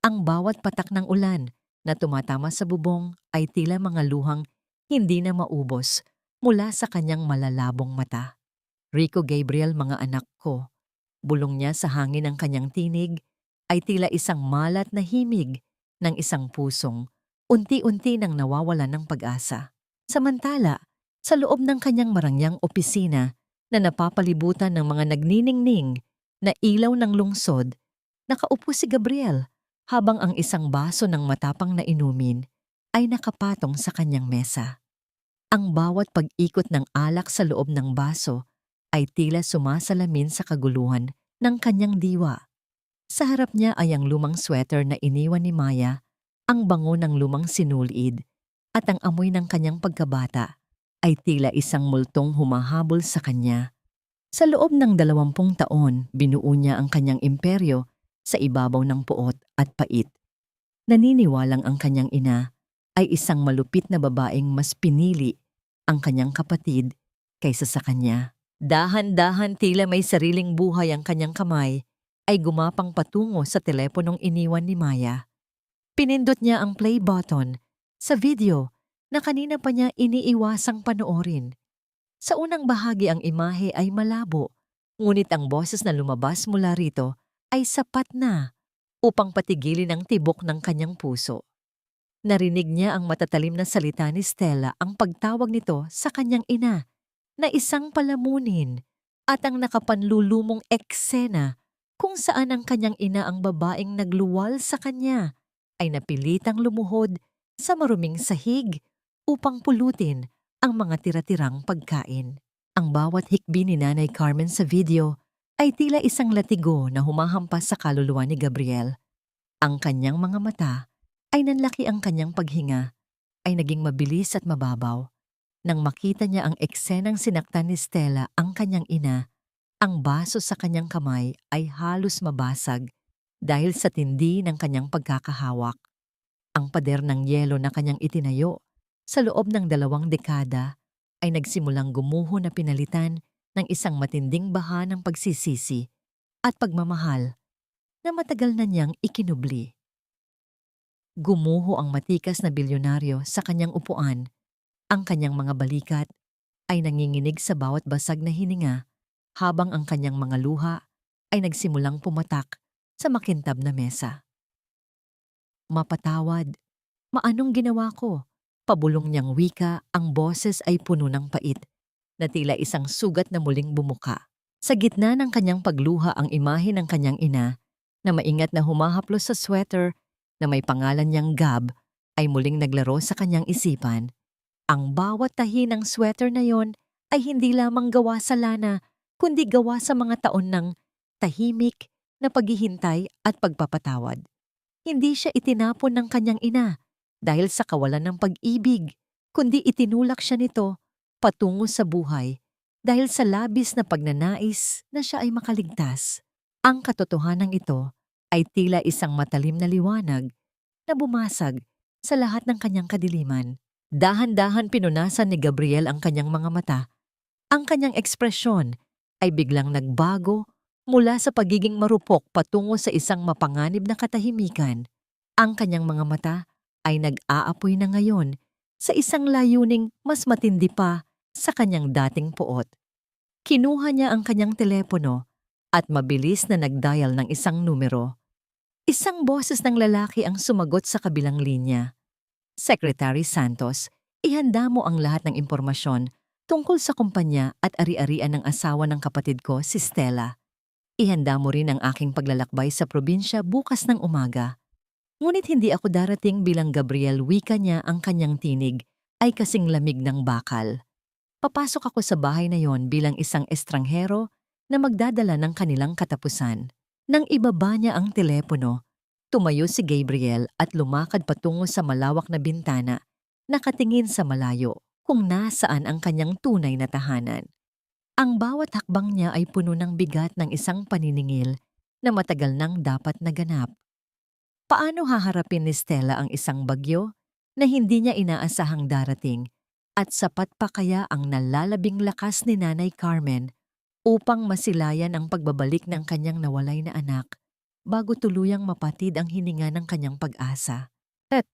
Ang bawat patak ng ulan na tumatama sa bubong ay tila mga luhang hindi na maubos mula sa kanyang malalabong mata. Rico Gabriel, mga anak ko, bulong niya sa hangin ng kanyang tinig ay tila isang malat na himig ng isang pusong unti-unti nang nawawalan ng pag-asa. Samantala, sa loob ng kanyang marangyang opisina na napapalibutan ng mga nagniningning na ilaw ng lungsod, nakaupo si Gabriel habang ang isang baso ng matapang na inumin ay nakapatong sa kanyang mesa. Ang bawat pag-ikot ng alak sa loob ng baso ay tila sumasalamin sa kaguluhan ng kanyang diwa. Sa harap niya ay ang lumang sweater na iniwan ni Maya, ang bango ng lumang sinulid, at ang amoy ng kanyang pagkabata ay tila isang multong humahabol sa kanya. Sa loob ng 20 taon, binuo niya ang kanyang imperyo sa ibabaw ng puot at pait. Naniniwalang ang kanyang ina ay isang malupit na babaeng mas pinili ang kanyang kapatid kaysa sa kanya. Dahan-dahan tila may sariling buhay ang kanyang kamay ay gumapang patungo sa teleponong iniwan ni Maya. Pinindot niya ang play button sa video na kanina pa niya iniiwasang panoorin. Sa unang bahagi ang imahe ay malabo, ngunit ang boses na lumabas mula rito ay sapat na upang patigilin ang tibok ng kanyang puso. Narinig niya ang matatalim na salita ni Stella, ang pagtawag nito sa kanyang ina na isang palamunin at ang nakapanlulumong eksena kung saan ang kanyang ina, ang babaeng nagluwal sa kanya, ay napilitang lumuhod sa maruming sahig upang pulutin ang mga tira-tirang pagkain. Ang bawat hikbi ni Nanay Carmen sa video ay tila isang latigo na humahampas sa kaluluwa ni Gabriel. Ang kanyang mga mata ay nanlaki, ang kanyang paghinga ay naging mabilis at mababaw. Nang makita niya ang eksenang sinaktan ni Stella ang kanyang ina, ang baso sa kanyang kamay ay halos mabasag dahil sa tindi ng kanyang pagkakahawak. Ang pader ng yelo na kanyang itinayo sa loob ng 2 dekada ay nagsimulang gumuho na pinalitan ng isang matinding baha ng pagsisisi at pagmamahal na matagal na niyang ikinubli. Gumuho ang matikas na bilyonaryo sa kanyang upuan. Ang kanyang mga balikat ay nanginginig sa bawat basag na hininga habang ang kanyang mga luha ay nagsimulang pumatak sa makintab na mesa. Mapatawad, maanong ginawa ko? Pabulong niyang wika, ang boses ay puno ng pait, na tila isang sugat na muling bumuka. Sa gitna ng kanyang pagluha, ang imahe ng kanyang ina, na maingat na humahaplos sa sweater na may pangalan niyang Gab, ay muling naglaro sa kanyang isipan. Ang bawat tahi ng sweater na yon ay hindi lamang gawa sa lana, kundi gawa sa mga taon ng tahimik na paghihintay at pagpapatawad. Hindi siya itinapon ng kanyang ina dahil sa kawalan ng pag-ibig, kundi itinulak siya nito patungo sa buhay dahil sa labis na pagnanais na siya ay makaligtas. Ang katotohanan ito ay tila isang matalim na liwanag na bumasag sa lahat ng kanyang kadiliman. Dahan-dahan pinunasan ni Gabriel ang kanyang mga mata. Ang kanyang ekspresyon ay biglang nagbago mula sa pagiging marupok patungo sa isang mapanganib na katahimikan. Ang kanyang mga mata ay nag-aapoy na ngayon sa isang layuning mas matindi pa sa kanyang dating puot. Kinuha niya ang kanyang telepono at mabilis na nag-dial ng isang numero. Isang boses ng lalaki ang sumagot sa kabilang linya. Secretary Santos, ihanda mo ang lahat ng impormasyon tungkol sa kumpanya at ari-arian ng asawa ng kapatid ko, si Stella. Ihanda mo rin ang aking paglalakbay sa probinsya bukas ng umaga. Ngunit hindi ako darating bilang Gabriel, wika niya, ang kanyang tinig ay kasing lamig ng bakal. Papasok ako sa bahay na yon bilang isang estranghero na magdadala ng kanilang katapusan. Nang ibaba niya ang telepono, tumayo si Gabriel at lumakad patungo sa malawak na bintana, nakatingin sa malayo kung nasaan ang kanyang tunay na tahanan. Ang bawat hakbang niya ay puno ng bigat ng isang paniningil na matagal nang dapat naganap. Paano haharapin ni Stella ang isang bagyo na hindi niya inaasahang darating, at sapat pa kaya ang nalalabing lakas ni Nanay Carmen upang masilayan ang pagbabalik ng kanyang nawalay na anak bago tuluyang mapatid ang hininga ng kanyang pag-asa? At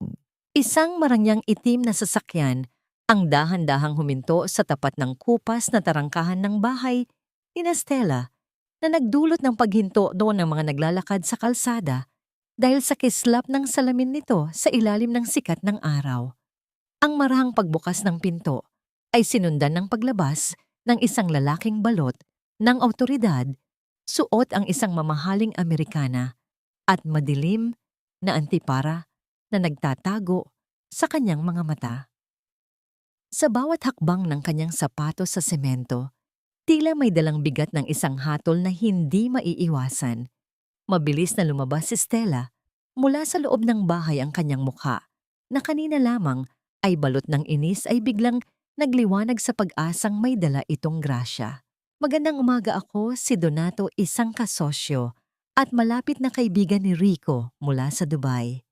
isang marangyang itim na sasakyan ang dahan-dahang huminto sa tapat ng kupas na tarangkahan ng bahay ni Stella, na nagdulot ng paghinto doon ng mga naglalakad sa kalsada dahil sa kislap ng salamin nito sa ilalim ng sikat ng araw. Ang marahang pagbukas ng pinto ay sinundan ng paglabas ng isang lalaking balot ng awtoridad, suot ang isang mamahaling Amerikana at madilim na antipara na nagtatago sa kanyang mga mata. Sa bawat hakbang ng kanyang sapatos sa semento, tila may dalang bigat ng isang hatol na hindi maiiwasan. Mabilis na lumabas si Stella mula sa loob ng bahay, ang kanyang mukha na kanina lamang ay balot ng inis ay biglang nagliwanag sa pag-asang may dala itong grasya. Magandang umaga, ako si Donato, isang kasosyo at malapit na kaibigan ni Rico mula sa Dubai.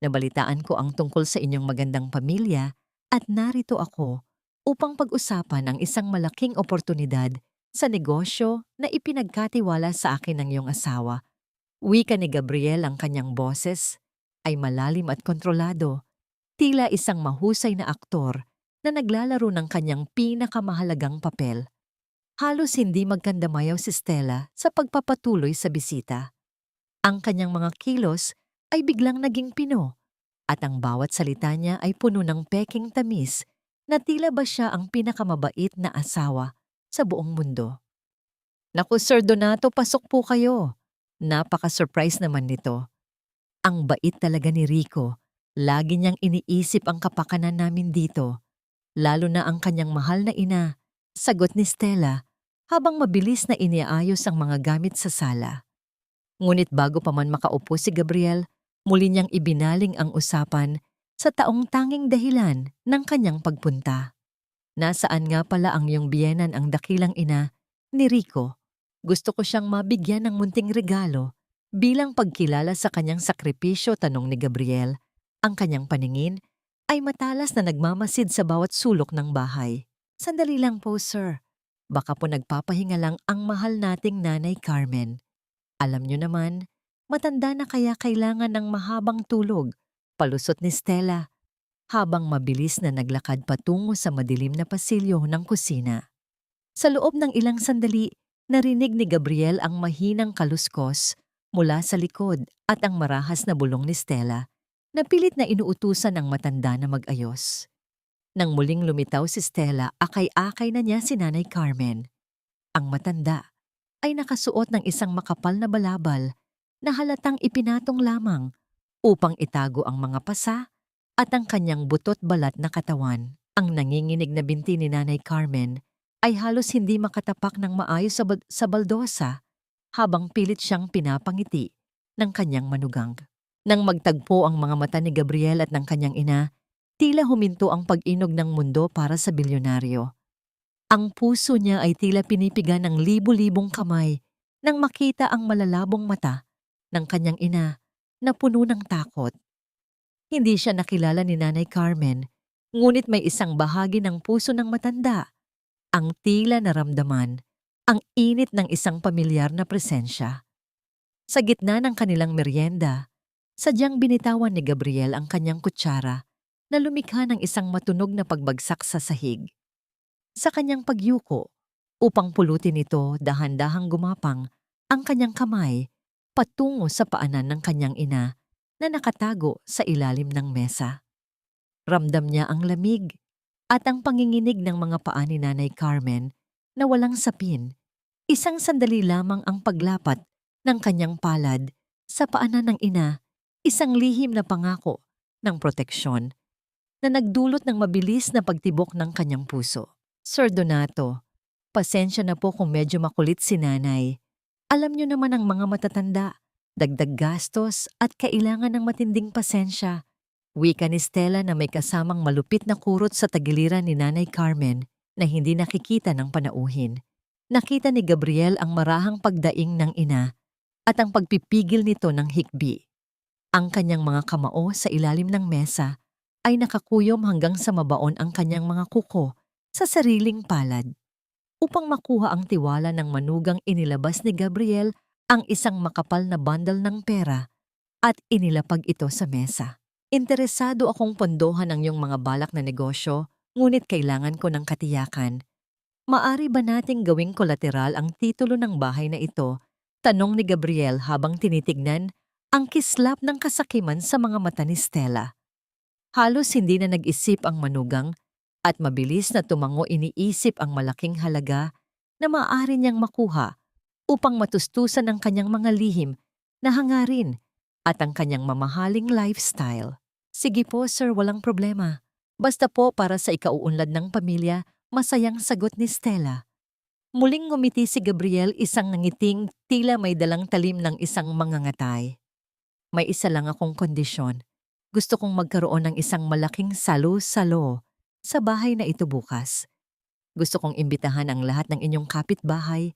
Nabalitaan ko ang tungkol sa inyong magandang pamilya at narito ako upang pag-usapan ang isang malaking oportunidad sa negosyo na ipinagkatiwala sa akin ng iyong asawa. Wika ni Gabriel, ang kanyang boses ay malalim at kontrolado, tila isang mahusay na aktor na naglalaro ng kanyang pinakamahalagang papel. Halos hindi magkandamayaw si Stella sa pagpapatuloy sa bisita. Ang kanyang mga kilos ay biglang naging pino at ang bawat salita niya ay puno ng peking tamis na tila ba siya ang pinakamabait na asawa sa buong mundo. Naku, Sir Donato, pasok po kayo. Napaka-surprise naman nito. Ang bait talaga ni Rico. Lagi niyang iniisip ang kapakanan namin dito. Lalo na ang kanyang mahal na ina, sagot ni Stella habang mabilis na iniaayos ang mga gamit sa sala. Ngunit bago pa man makaupo si Gabriel, muli niyang ibinaling ang usapan sa taong tanging dahilan ng kanyang pagpunta. Nasaan nga pala ang iyong biyenan, ang dakilang ina ni Rico? Gusto ko siyang mabigyan ng munting regalo bilang pagkilala sa kanyang sakripisyo, tanong ni Gabriel. Ang kanyang paningin ay matalas na nagmamasid sa bawat sulok ng bahay. Sandali lang po, sir. Baka po nagpapahinga lang ang mahal nating Nanay Carmen. Alam niyo naman, matanda na kaya kailangan ng mahabang tulog, palusot ni Stella, habang mabilis na naglakad patungo sa madilim na pasilyo ng kusina. Sa loob ng ilang sandali, narinig ni Gabriel ang mahinang kaluskos mula sa likod at ang marahas na bulong ni Stella na pilit na inuutusan ng matanda na mag-ayos. Nang muling lumitaw si Stella, akay-akay na niya si Nanay Carmen. Ang matanda ay nakasuot ng isang makapal na balabal na halatang ipinatong lamang upang itago ang mga pasa at ang kanyang butot balat na katawan. Ang nanginginig na binti ni Nanay Carmen ay halos hindi makatapak ng maayos sa baldosa habang pilit siyang pinapangiti ng kanyang manugang. Nang magtagpo ang mga mata ni Gabriel at ng kanyang ina, tila huminto ang pag-inog ng mundo para sa bilyonaryo. Ang puso niya ay tila pinipiga ng libu-libong kamay nang makita ang malalabong mata ng kanyang ina na puno ng takot. Hindi siya nakilala ni Nanay Carmen, ngunit may isang bahagi ng puso ng matanda ang tila naramdaman ang init ng isang pamilyar na presensya. Sa gitna ng kanilang merienda, sadyang binitawan ni Gabriel ang kanyang kutsara na lumikha ng isang matunog na pagbagsak sa sahig. Sa kanyang pagyuko, upang pulutin ito, dahan-dahang gumapang ang kanyang kamay patungo sa paanan ng kanyang ina na nakatago sa ilalim ng mesa. Ramdam niya ang lamig at ang panginginig ng mga paa ni Nanay Carmen na walang sapin. Isang sandali lamang ang paglapat ng kanyang palad sa paanan ng ina, isang lihim na pangako ng proteksyon na nagdulot ng mabilis na pagtibok ng kanyang puso. Sir Donato, pasensya na po kung medyo makulit si Nanay. Alam niyo naman ang mga matatanda, dagdag gastos at kailangan ng matinding pasensya. Wika ni Stella na may kasamang malupit na kurot sa tagiliran ni Nanay Carmen na hindi nakikita ng panauhin. Nakita ni Gabriel ang marahang pagdaing ng ina at ang pagpipigil nito ng hikbi. Ang kanyang mga kamao sa ilalim ng mesa ay nakakuyom hanggang sa mabaon ang kanyang mga kuko sa sariling palad. Upang makuha ang tiwala ng manugang, inilabas ni Gabriel ang isang makapal na bundle ng pera at inilapag ito sa mesa. Interesado akong pondohan ang iyong mga balak na negosyo, ngunit kailangan ko ng katiyakan. Maari ba nating gawing kolateral ang titulo ng bahay na ito? Tanong ni Gabriel habang tinitignan ang kislap ng kasakiman sa mga mata ni Stella. Halos hindi na nag-isip ang manugang at mabilis na tumango, iniisip ang malaking halaga na maaari niyang makuha upang matustusan ang kanyang mga lihim na hangarin at ang kanyang mamahaling lifestyle. Sige po, sir, walang problema. Basta po para sa ikauunlad ng pamilya, masayang sagot ni Stella. Muling ngumiti si Gabriel, isang nangiting tila may dalang talim ng isang mangangatay. May isa lang akong kondisyon. Gusto kong magkaroon ng isang malaking salo-salo sa bahay na ito bukas. Gusto kong imbitahan ang lahat ng inyong kapitbahay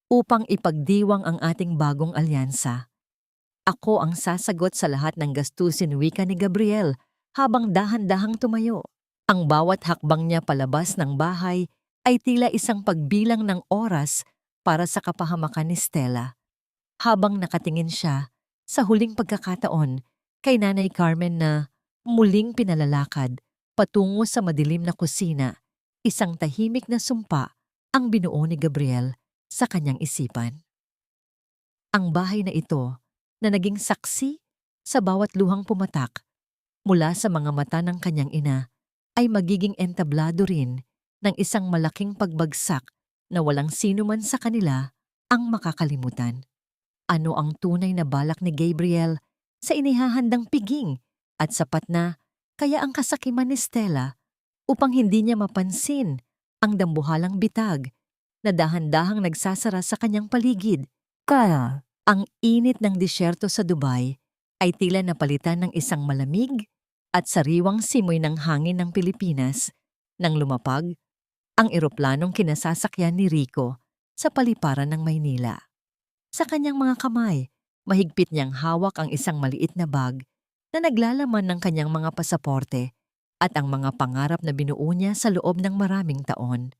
upang ipagdiwang ang ating bagong alyansa. Ako ang sasagot sa lahat ng gastusin, wika ni Gabriel habang dahan-dahang tumayo. Ang bawat hakbang niya palabas ng bahay ay tila isang pagbilang ng oras para sa kapahamakan ni Stella. Habang nakatingin siya sa huling pagkakataon kay Nanay Carmen na muling pinalalakad patungo sa madilim na kusina, isang tahimik na sumpa ang binuo ni Gabriel sa kanyang isipan. Ang bahay na ito na naging saksi sa bawat luhang pumatak mula sa mga mata ng kanyang ina ay magiging entablado rin ng isang malaking pagbagsak na walang sino man sa kanila ang makakalimutan. Ano ang tunay na balak ni Gabriel sa inihahandang piging at sapat na kaya ang kasakiman ni Stella upang hindi niya mapansin ang dambuhalang bitag na dahan-dahang nagsasara sa kanyang paligid. Kaya ang init ng disyerto sa Dubai ay tila napalitan ng isang malamig at sariwang simoy ng hangin ng Pilipinas nang lumapag ang eroplanong kinasasakyan ni Rico sa paliparan ng Maynila. Sa kanyang mga kamay, mahigpit niyang hawak ang isang maliit na bag na naglalaman ng kanyang mga pasaporte at ang mga pangarap na binuo niya sa loob ng maraming taon.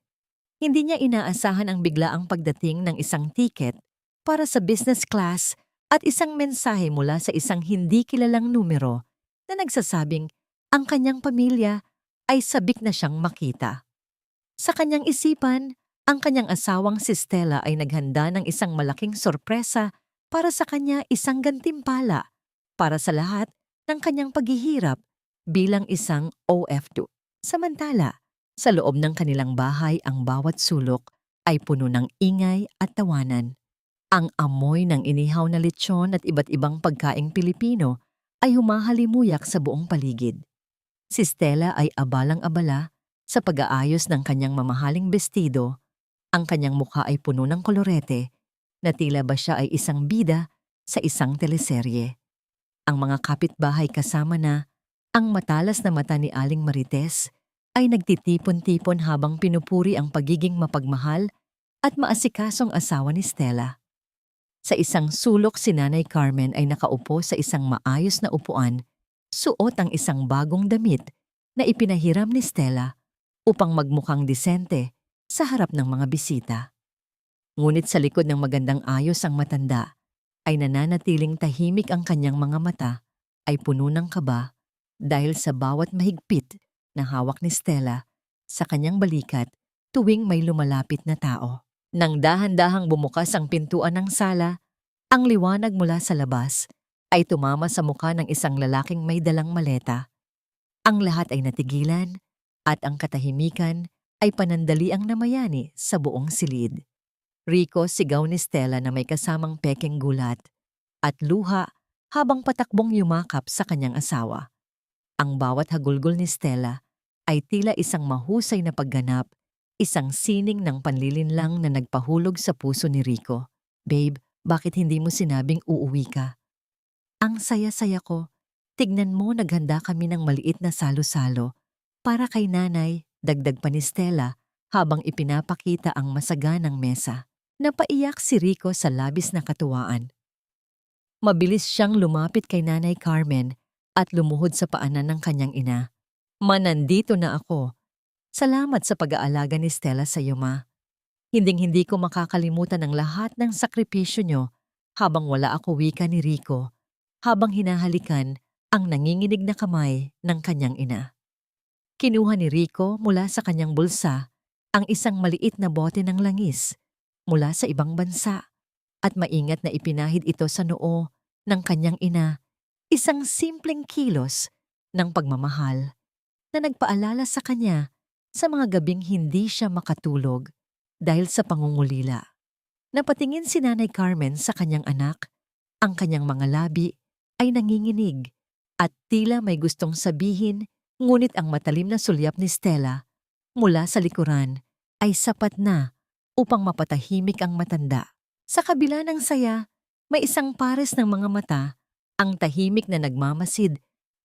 Hindi niya inaasahan ang biglaang pagdating ng isang tiket para sa business class at isang mensahe mula sa isang hindi kilalang numero na nagsasabing ang kanyang pamilya ay sabik na siyang makita. Sa kanyang isipan, ang kanyang asawang si Stella ay naghanda ng isang malaking sorpresa para sa kanya, isang gantimpala para sa lahat ng kanyang paghihirap bilang isang OFW. Samantala, sa loob ng kanilang bahay ang bawat sulok ay puno ng ingay at tawanan. Ang amoy ng inihaw na lechon at iba't ibang pagkaing Pilipino ay humahalimuyak sa buong paligid. Si Stella ay abalang-abala sa pag-aayos ng kanyang mamahaling bestido. Ang kanyang mukha ay puno ng kolorete na tila ba siya ay isang bida sa isang teleserye. Ang mga kapitbahay kasama na ang matalas na mata ni Aling Marites ay nagtitipon-tipon habang pinupuri ang pagiging mapagmahal at maasikasong asawa ni Stella. Sa isang sulok si Nanay Carmen ay nakaupo sa isang maayos na upuan, suot ang isang bagong damit na ipinahiram ni Stella upang magmukhang disente sa harap ng mga bisita. Ngunit sa likod ng magandang ayos ang matanda, ay nananatiling tahimik ang kanyang mga mata ay puno ng kaba dahil sa bawat mahigpit na hawak ni Stella sa kanyang balikat tuwing may lumalapit na tao. Nang dahan-dahang bumukas ang pintuan ng sala, ang liwanag mula sa labas ay tumama sa mukha ng isang lalaking may dalang maleta. Ang lahat ay natigilan at ang katahimikan ay panandaliang namayani sa buong silid. Rico, sigaw ni Stella na may kasamang pekeng gulat at luha habang patakbong yumakap sa kanyang asawa. Ang bawat hagulgol ni Stella ay tila isang mahusay na pagganap, isang sining ng panlilinlang na nagpahulog sa puso ni Rico. Babe, bakit hindi mo sinabing uuwi ka? Ang saya-saya ko. Tignan mo, naghanda kami ng maliit na salo-salo para kay nanay. Dagdag pa ni Stella habang ipinapakita ang masaganang mesa. Napaiyak si Rico sa labis na katuwaan. Mabilis siyang lumapit kay Nanay Carmen at lumuhod sa paanan ng kanyang ina. Nandito na ako. Salamat sa pag-aalaga ni Stella sa iyo, ma. Hinding-hindi ko makakalimutan ang lahat ng sakripisyo niyo habang wala ako, wika ni Rico, habang hinahalikan ang nanginginig na kamay ng kanyang ina. Kinuha ni Rico mula sa kanyang bulsa ang isang maliit na bote ng langis mula sa ibang bansa at maingat na ipinahid ito sa noo ng kanyang ina, isang simpleng kilos ng pagmamahal na nagpaalala sa kanya sa mga gabing hindi siya makatulog dahil sa pangungulila. Napatingin si Nanay Carmen sa kanyang anak, ang kanyang mga labi ay nanginginig at tila may gustong sabihin. Ngunit ang matalim na sulyap ni Stella mula sa likuran ay sapat na upang mapatahimik ang matanda. Sa kabila ng saya, may isang pares ng mga mata, ang tahimik na nagmamasid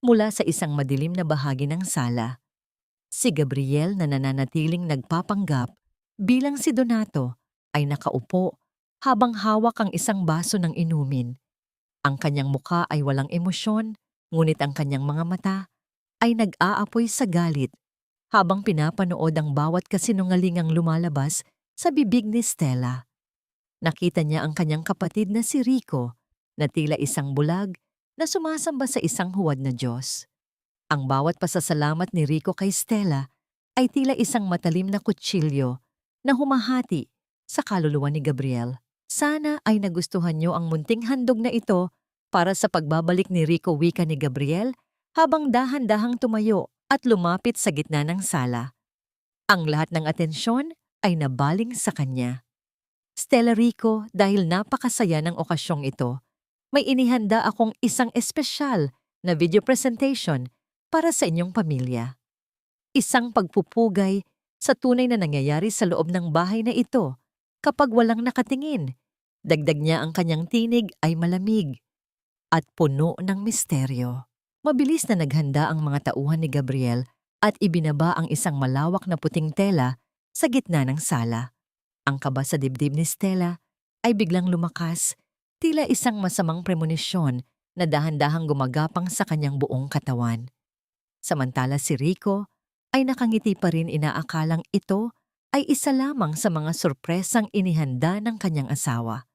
mula sa isang madilim na bahagi ng sala. Si Gabriel na nananatiling nagpapanggap bilang si Donato ay nakaupo habang hawak ang isang baso ng inumin. Ang kanyang muka ay walang emosyon, ngunit ang kanyang mga mata ay nag-aapoy sa galit habang pinapanood ang bawat kasinungalingang lumalabas sa bibig ni Stella. Nakita niya ang kanyang kapatid na si Rico na tila isang bulag na sumasamba sa isang huwad na Diyos. Ang bawat pasasalamat ni Rico kay Stella ay tila isang matalim na kutsilyo na humahati sa kaluluwa ni Gabriel. Sana ay nagustuhan niyo ang munting handog na ito para sa pagbabalik ni Rico, wika ni Gabriel habang dahan-dahang tumayo at lumapit sa gitna ng sala. Ang lahat ng atensyon ay nabaling sa kanya. Stella, Rico, dahil napakasaya ng okasyong ito, may inihanda akong isang espesyal na video presentation para sa inyong pamilya. Isang pagpupugay sa tunay na nangyayari sa loob ng bahay na ito kapag walang nakatingin. Dagdag niya, ang kanyang tinig ay malamig at puno ng misteryo. Mabilis na naghanda ang mga tauhan ni Gabriel at ibinaba ang isang malawak na puting tela sa gitna ng sala. Ang kaba sa dibdib ni Stella ay biglang lumakas, tila isang masamang premonisyon na dahan-dahang gumagapang sa kanyang buong katawan. Samantala si Rico ay nakangiti pa rin, inaakalang ito ay isa lamang sa mga sorpresang inihanda ng kanyang asawa.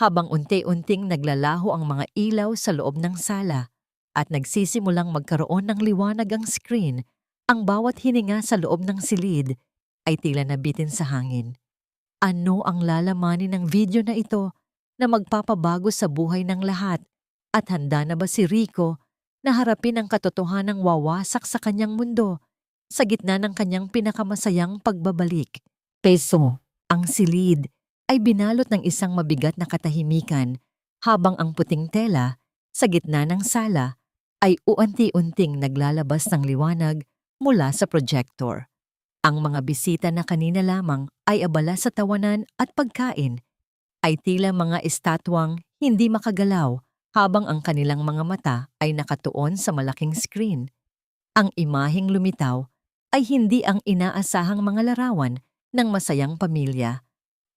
Habang unti-unting naglalaho ang mga ilaw sa loob ng sala at nagsisimulang magkaroon ng liwanag ang screen, ang bawat hininga sa loob ng silid ay tila nabitin sa hangin. Ano ang lalamanin ng video na ito na magpapabago sa buhay ng lahat? At handa na ba si Rico na harapin ang katotohanang wawasak sa kanyang mundo sa gitna ng kanyang pinakamasayang pagbabalik? Peso, ang silid ay binalot ng isang mabigat na katahimikan habang ang puting tela sa gitna ng sala ay unti-unting naglalabas ng liwanag mula sa projector. Ang mga bisita na kanina lamang ay abala sa tawanan at pagkain ay tila mga estatwang hindi makagalaw habang ang kanilang mga mata ay nakatuon sa malaking screen. Ang imaheng lumitaw ay hindi ang inaasahang mga larawan ng masayang pamilya,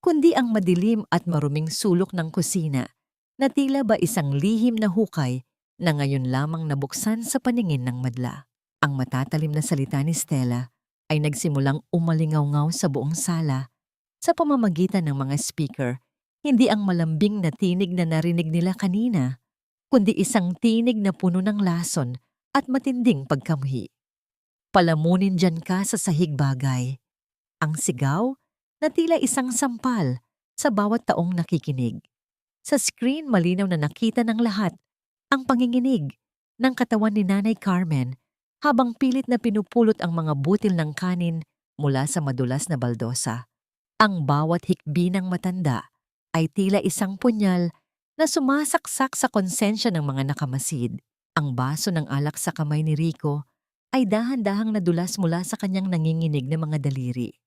kundi ang madilim at maruming sulok ng kusina na tila ba isang lihim na hukay na ngayon lamang nabuksan sa paningin ng madla. Ang matatalim na salita ni Stella ay nagsimulang umalingaw-ngaw sa buong sala sa pamamagitan ng mga speaker. Hindi ang malambing na tinig na narinig nila kanina, kundi isang tinig na puno ng lason at matinding pagkamuhi. Palamunin dyan ka sa sahig bagay. Ang sigaw na tila isang sampal sa bawat taong nakikinig. Sa screen malinaw na nakita ng lahat ang panginginig ng katawan ni Nanay Carmen habang pilit na pinupulot ang mga butil ng kanin mula sa madulas na baldosa. Ang bawat hikbi ng matanda ay tila isang punyal na sumasaksak sa konsensya ng mga nakamasid. Ang baso ng alak sa kamay ni Rico ay dahan-dahang nadulas mula sa kanyang nanginginig na mga daliri.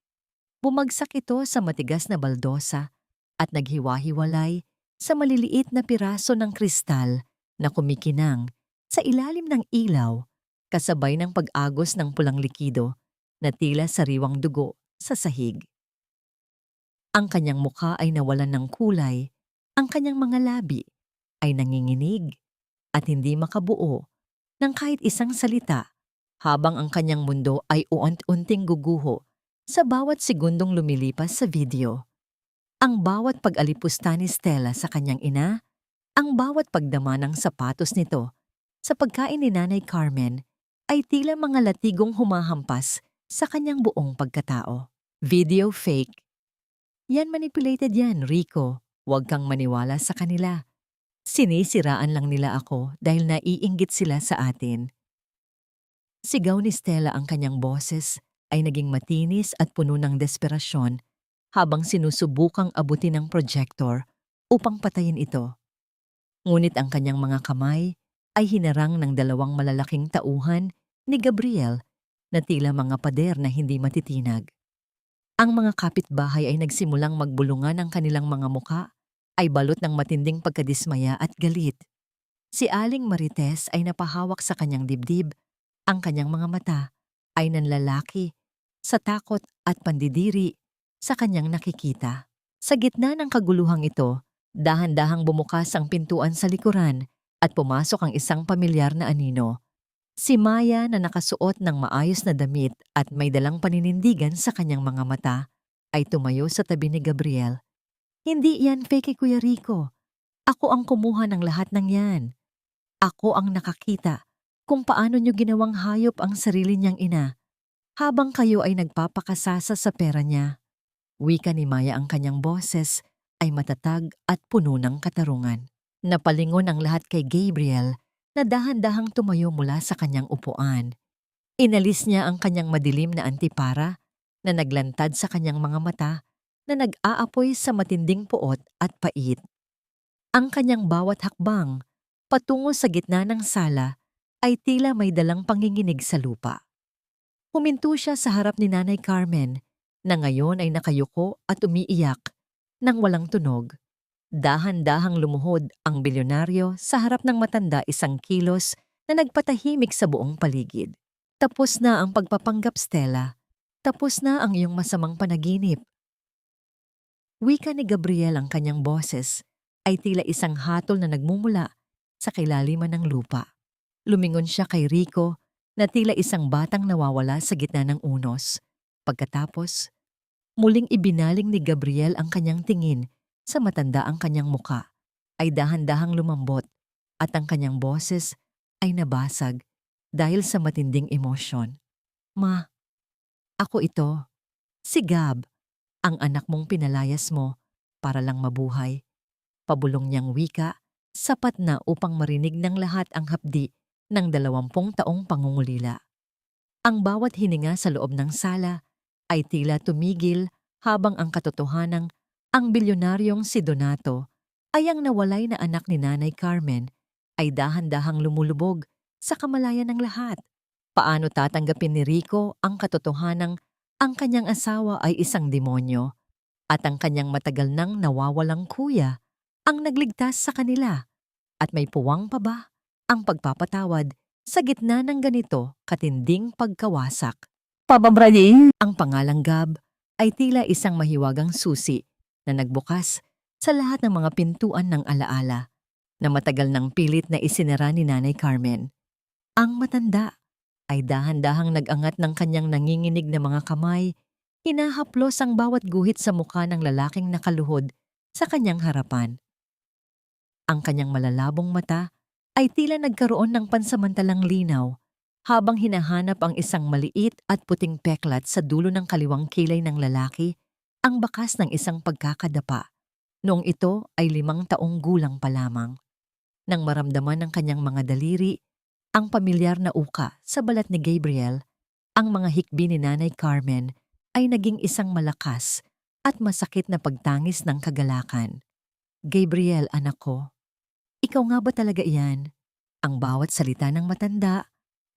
Bumagsak ito sa matigas na baldosa at naghiwa-hiwalay sa maliliit na piraso ng kristal na kumikinang sa ilalim ng ilaw, kasabay ng pag-agos ng pulang likido na tila sariwang dugo sa sahig. Ang kanyang mukha ay nawalan ng kulay, ang kanyang mga labi ay nanginginig at hindi makabuo ng kahit isang salita, habang ang kanyang mundo ay uont-unting guguho sa bawat segundong lumilipas sa video. Ang bawat pag-alipusta ni Stella sa kanyang ina, ang bawat pagdama ng sapatos nito sa pagkain ni Nanay Carmen ay tila mga latigong humahampas sa kanyang buong pagkatao. Video fake. Yan, manipulated yan, Rico. Huwag kang maniwala sa kanila. Sinisiraan lang nila ako dahil naiinggit sila sa atin. Sigaw ni Stella, ang kanyang boses ay naging matinis at puno ng desperasyon habang sinusubukang abutin ng projector upang patayin ito. Ngunit ang kanyang mga kamay ay hinarang ng dalawang malalaking tauhan ni Gabriel na tila mga pader na hindi matitinag. Ang mga kapitbahay ay nagsimulang magbulungan, ang kanilang mga muka ay balot ng matinding pagkadismaya at galit. Si Aling Marites ay napahawak sa kanyang dibdib, ang kanyang mga mata ay nanlalaki sa takot at pandidiri sa kanyang nakikita. Sa gitna ng kaguluhang ito, dahan-dahang bumukas ang pintuan sa likuran at pumasok ang isang pamilyar na anino. Si Maya na nakasuot ng maayos na damit at may dalang paninindigan sa kanyang mga mata ay tumayo sa tabi ni Gabriel. Hindi yan fake, Kuya Rico. Ako ang kumuha ng lahat ng yan. Ako ang nakakita kung paano niyo ginawang hayop ang sarili niyang ina habang kayo ay nagpapakasasa sa pera niya. Wika ni Maya, ang kanyang boses ay matatag at puno ng katarungan. Napalingon ang lahat kay Gabriel na dahan-dahang tumayo mula sa kanyang upuan. Inalis niya ang kanyang madilim na antipara na naglantad sa kanyang mga mata na nag-aapoy sa matinding puot at pait. Ang kanyang bawat hakbang patungo sa gitna ng sala ay tila may dalang panginginig sa lupa. Huminto siya sa harap ni Nanay Carmen na ngayon ay nakayuko at umiiyak nang walang tunog. Dahan-dahang lumuhod ang bilyonaryo sa harap ng matanda, 1 kilos na nagpatahimik sa buong paligid. Tapos na ang pagpapanggap, Stella. Tapos na ang iyong masamang panaginip. Wika ni Gabriel, ang kanyang boses ay tila isang hatol na nagmumula sa kailaliman ng lupa. Lumingon siya kay Rico na tila isang batang nawawala sa gitna ng unos. Pagkatapos, muling ibinaling ni Gabriel ang kanyang tingin sa matanda. Ang kanyang muka ay dahan-dahang lumambot at ang kanyang boses ay nabasag dahil sa matinding emosyon. Ma, ako ito, si Gab, ang anak mong pinalayas mo para lang mabuhay. Pabulong niyang wika, sapat na upang marinig ng lahat ang hapdi ng 20 taong pangungulila. Ang bawat hininga sa loob ng sala ay tila tumigil habang ang katotohanang ang bilyonaryong si Donato ay ang nawalay na anak ni Nanay Carmen ay dahan-dahang lumulubog sa kamalayan ng lahat. Paano tatanggapin ni Rico ang katotohanang ang kanyang asawa ay isang demonyo at ang kanyang matagal nang nawawalang kuya ang nagligtas sa kanila? At may puwang pa ba ang pagpapatawad sa gitna ng ganito katinding pagkawasak? Pababrani! Ang pangalang Gab ay tila isang mahiwagang susi na nagbukas sa lahat ng mga pintuan ng alaala na matagal ng pilit na isinara ni Nanay Carmen. Ang matanda ay dahan-dahang nag-angat ng kanyang nanginginig na mga kamay, hinahaplos ang bawat guhit sa mukha ng lalaking nakaluhod sa kanyang harapan. Ang kanyang malalabong mata ay tila nagkaroon ng pansamantalang linaw habang hinahanap ang isang maliit at puting peklat sa dulo ng kaliwang kilay ng lalaki, ang bakas ng isang pagkakadapa. Noong ito ay 5 taong gulang pa lamang. Nang maramdaman ng kanyang mga daliri ang pamilyar na uka sa balat ni Gabriel, ang mga hikbi ni Nanay Carmen ay naging isang malakas at masakit na pagtangis ng kagalakan. Gabriel, anak ko, ikaw nga ba talaga iyan? Ang bawat salita ng matanda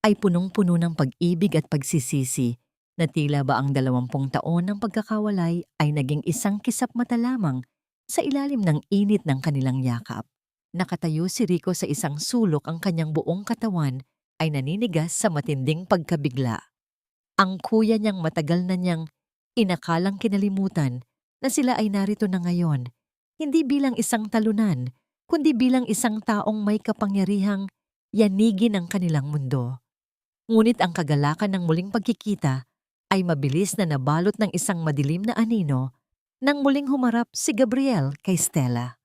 ay punong-puno ng pag-ibig at pagsisisi na tila ba ang 20 taon ng pagkakawalay ay naging isang kisap mata lamang sa ilalim ng init ng kanilang yakap. Nakatayo si Rico sa isang sulok, ang kanyang buong katawan ay naninigas sa matinding pagkabigla. Ang kuya niyang matagal na niyang inakalang kinalimutan na sila ay narito na ngayon, hindi bilang isang talunan, kundi bilang isang taong may kapangyarihang yanigin ang kanilang mundo. Ngunit ang kagalakan ng muling pagkikita ay mabilis na nabalot ng isang madilim na anino nang muling humarap si Gabriel kay Stella.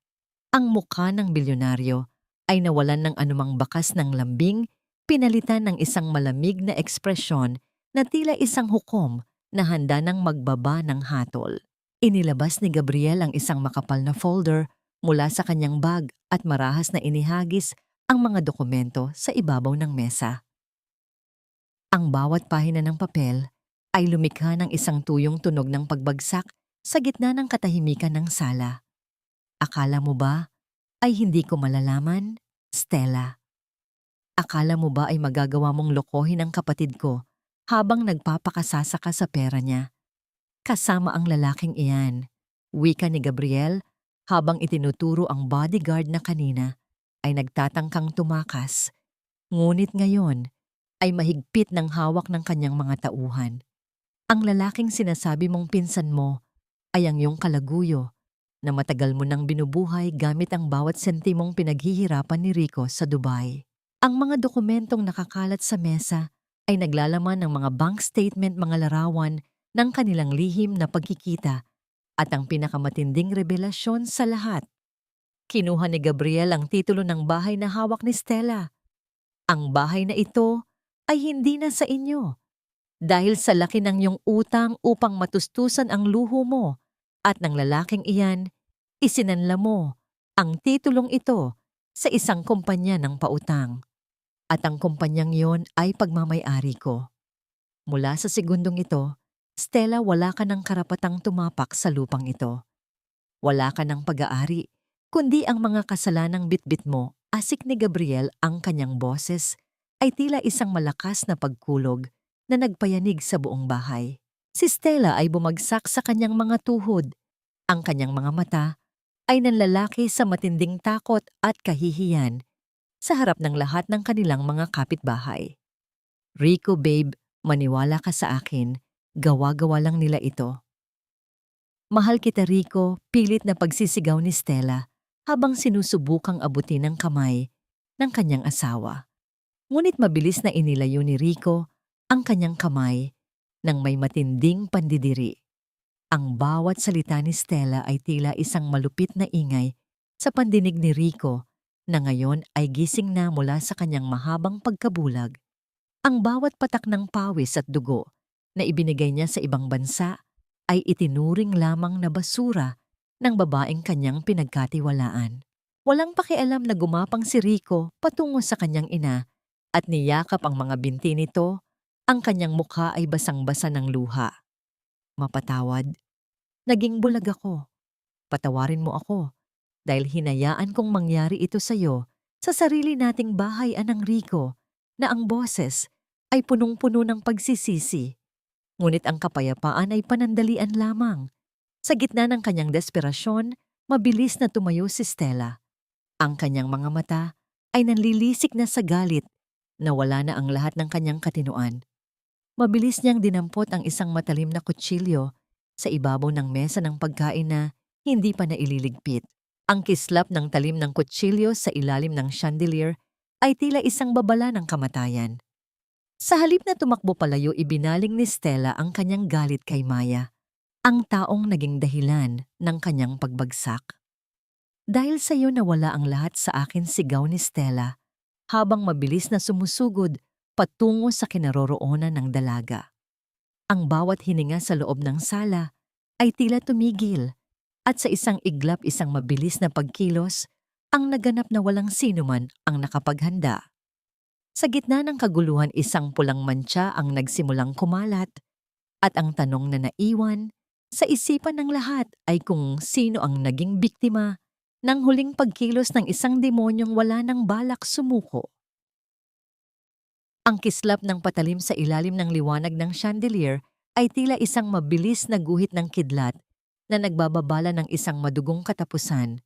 Ang mukha ng bilyonaryo ay nawalan ng anumang bakas ng lambing, pinalitan ng isang malamig na ekspresyon na tila isang hukom na handa ng magbaba ng hatol. Inilabas ni Gabriel ang isang makapal na folder mula sa kanyang bag at marahas na inihagis ang mga dokumento sa ibabaw ng mesa. Ang bawat pahina ng papel ay lumikha ng isang tuyong tunog ng pagbagsak sa gitna ng katahimikan ng sala. Akala mo ba ay hindi ko malalaman, Stella? Akala mo ba ay magagawa mong lokohin ang kapatid ko habang nagpapakasasa ka sa pera niya? Kasama ang lalaking iyan, wika ni Gabriel habang itinuturo ang bodyguard na kanina ay nagtatangkang tumakas, ngunit ngayon ay mahigpit ng hawak ng kanyang mga tauhan. Ang lalaking sinasabi mong pinsan mo ay ang iyong kalaguyo na matagal mo nang binubuhay gamit ang bawat sentimong pinaghihirapan ni Rico sa Dubai. Ang mga dokumentong nakakalat sa mesa ay naglalaman ng mga bank statement, mga larawan ng kanilang lihim na pagkikita at ang pinakamatinding revelasyon sa lahat. Kinuha ni Gabriel ang titulo ng bahay na hawak ni Stella. Ang bahay na ito ay hindi na sa inyo dahil sa laki ng iyong utang upang matustusan ang luho mo at ng lalaking iyan, isinanla mo ang titulong ito sa isang kumpanya ng pautang. At ang kumpanyang iyon ay pagmamay-ari ko. Mula sa segundong ito, Stella, wala ka ng karapatang tumapak sa lupang ito. Wala ka ng pag-aari, kundi ang mga kasalanang bitbit mo. Asik ni Gabriel, ang kanyang boses ay tila isang malakas na pagkulog na nagpayanig sa buong bahay. Si Stella ay bumagsak sa kanyang mga tuhod. Ang kanyang mga mata ay nanlalaki sa matinding takot at kahihiyan sa harap ng lahat ng kanilang mga kapitbahay. Rico, babe, maniwala ka sa akin, gawa-gawa lang nila ito. Mahal kita, Rico, pilit na pagsisigaw ni Stella habang sinusubukang abutin ng kamay ng kanyang asawa. Ngunit mabilis na inilayo ni Rico ang kanyang kamay nang may matinding pandidiri. Ang bawat salita ni Stella ay tila isang malupit na ingay sa pandinig ni Rico na ngayon ay gising na mula sa kanyang mahabang pagkabulag. Ang bawat patak ng pawis at dugo na ibinigay niya sa ibang bansa ay itinuring lamang na basura ng babaeng kanyang pinagkatiwalaan. Walang pakialam na gumapang si Rico patungo sa kanyang ina at niyakap ang mga binti nito. Ang kanyang mukha ay basang-basa ng luha. Mapatawad. Naging bulag ako. Patawarin mo ako dahil hinayaan kong mangyari ito sa'yo sa sarili nating bahay, Anang Rico, na ang boses ay punong-puno ng pagsisisi. Ngunit ang kapayapaan ay panandalian lamang. Sa gitna ng kanyang desperasyon, mabilis na tumayo si Stella. Ang kanyang mga mata ay nanlilisik na sa galit na wala na ang lahat ng kanyang katinuan. Mabilis niyang dinampot ang isang matalim na kutsilyo sa ibabaw ng mesa ng pagkain na hindi pa naililigpit. Ang kislap ng talim ng kutsilyo sa ilalim ng chandelier ay tila isang babala ng kamatayan. Sa halip na tumakbo palayo, ibinaling ni Stella ang kanyang galit kay Maya, ang taong naging dahilan ng kanyang pagbagsak. Dahil sa iyo nawala ang lahat, sa akin, sigaw ni Stella habang mabilis na sumusugod patungo sa kinaroroonan ng dalaga. Ang bawat hininga sa loob ng sala ay tila tumigil at sa isang iglap, isang mabilis na pagkilos ang naganap na walang sinuman ang nakapaghanda. Sa gitna ng kaguluhan, isang pulang mantsa ang nagsimulang kumalat at ang tanong na naiwan sa isipan ng lahat ay kung sino ang naging biktima ng huling pagkilos ng isang demonyong wala ng balak sumuko. Ang kislap ng patalim sa ilalim ng liwanag ng chandelier ay tila isang mabilis na guhit ng kidlat na nagbababala ng isang madugong katapusan.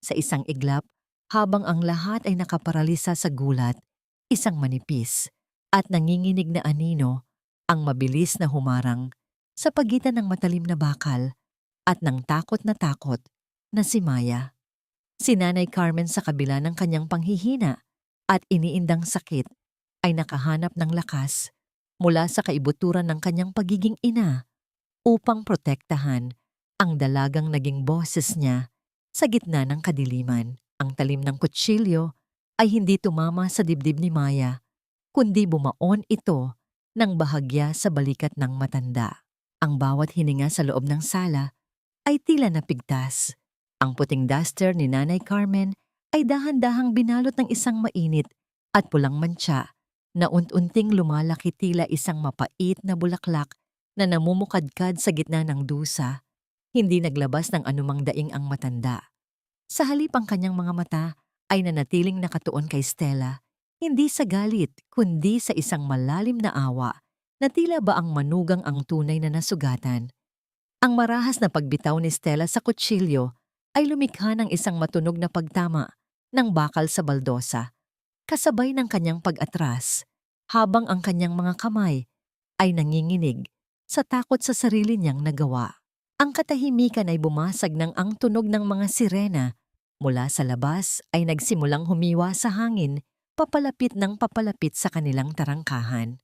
Sa isang iglap, habang ang lahat ay nakaparalisa sa gulat, isang manipis at nanginginig na anino ang mabilis na humarang sa pagitan ng matalim na bakal at ng takot na si Maya. Si Nanay Carmen, sa kabila ng kanyang panghihina at iniindang sakit, ay nakahanap ng lakas mula sa kaibuturan ng kanyang pagiging ina upang protektahan ang dalagang naging boses niya sa gitna ng kadiliman. Ang talim ng kutsilyo ay hindi tumama sa dibdib ni Maya, kundi bumaon ito ng bahagya sa balikat ng matanda. Ang bawat hininga sa loob ng sala ay tila napigtas. Ang puting duster ni Nanay Carmen ay dahan-dahang binalot ng isang mainit at pulang mantsa na unti-unting lumalaki, tila isang mapait na bulaklak na namumukadkad sa gitna ng dusa. Hindi naglabas ng anumang daing ang matanda. Sa halip, ang kanyang mga mata ay nanatiling nakatuon kay Stella, hindi sa galit kundi sa isang malalim na awa na tila ba ang manugang ang tunay na nasugatan. Ang marahas na pagbitaw ni Stella sa kutsilyo ay lumikha ng isang matunog na pagtama ng bakal sa baldosa, kasabay ng kanyang pag-atras, habang ang kanyang mga kamay ay nanginginig sa takot sa sarili niyang nagawa. Ang katahimikan ay bumasag ng ang tunog ng mga sirena mula sa labas ay nagsimulang humiwa sa hangin papalapit sa kanilang tarangkahan.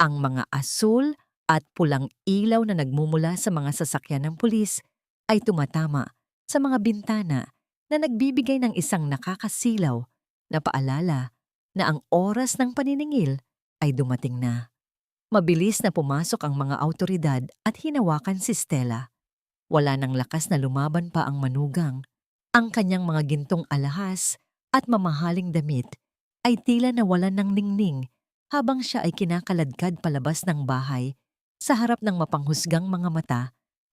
Ang mga asul at pulang ilaw na nagmumula sa mga sasakyan ng pulis ay tumatama sa mga bintana na nagbibigay ng isang nakakasilaw na paalala na ang oras ng paniningil ay dumating na. Mabilis na pumasok ang mga awtoridad at hinawakan si Stella. Wala nang lakas na lumaban pa ang manugang. Ang kanyang mga gintong alahas at mamahaling damit ay tila nawalan ng ningning habang siya ay kinakaladkad palabas ng bahay sa harap ng mapanghusgang mga mata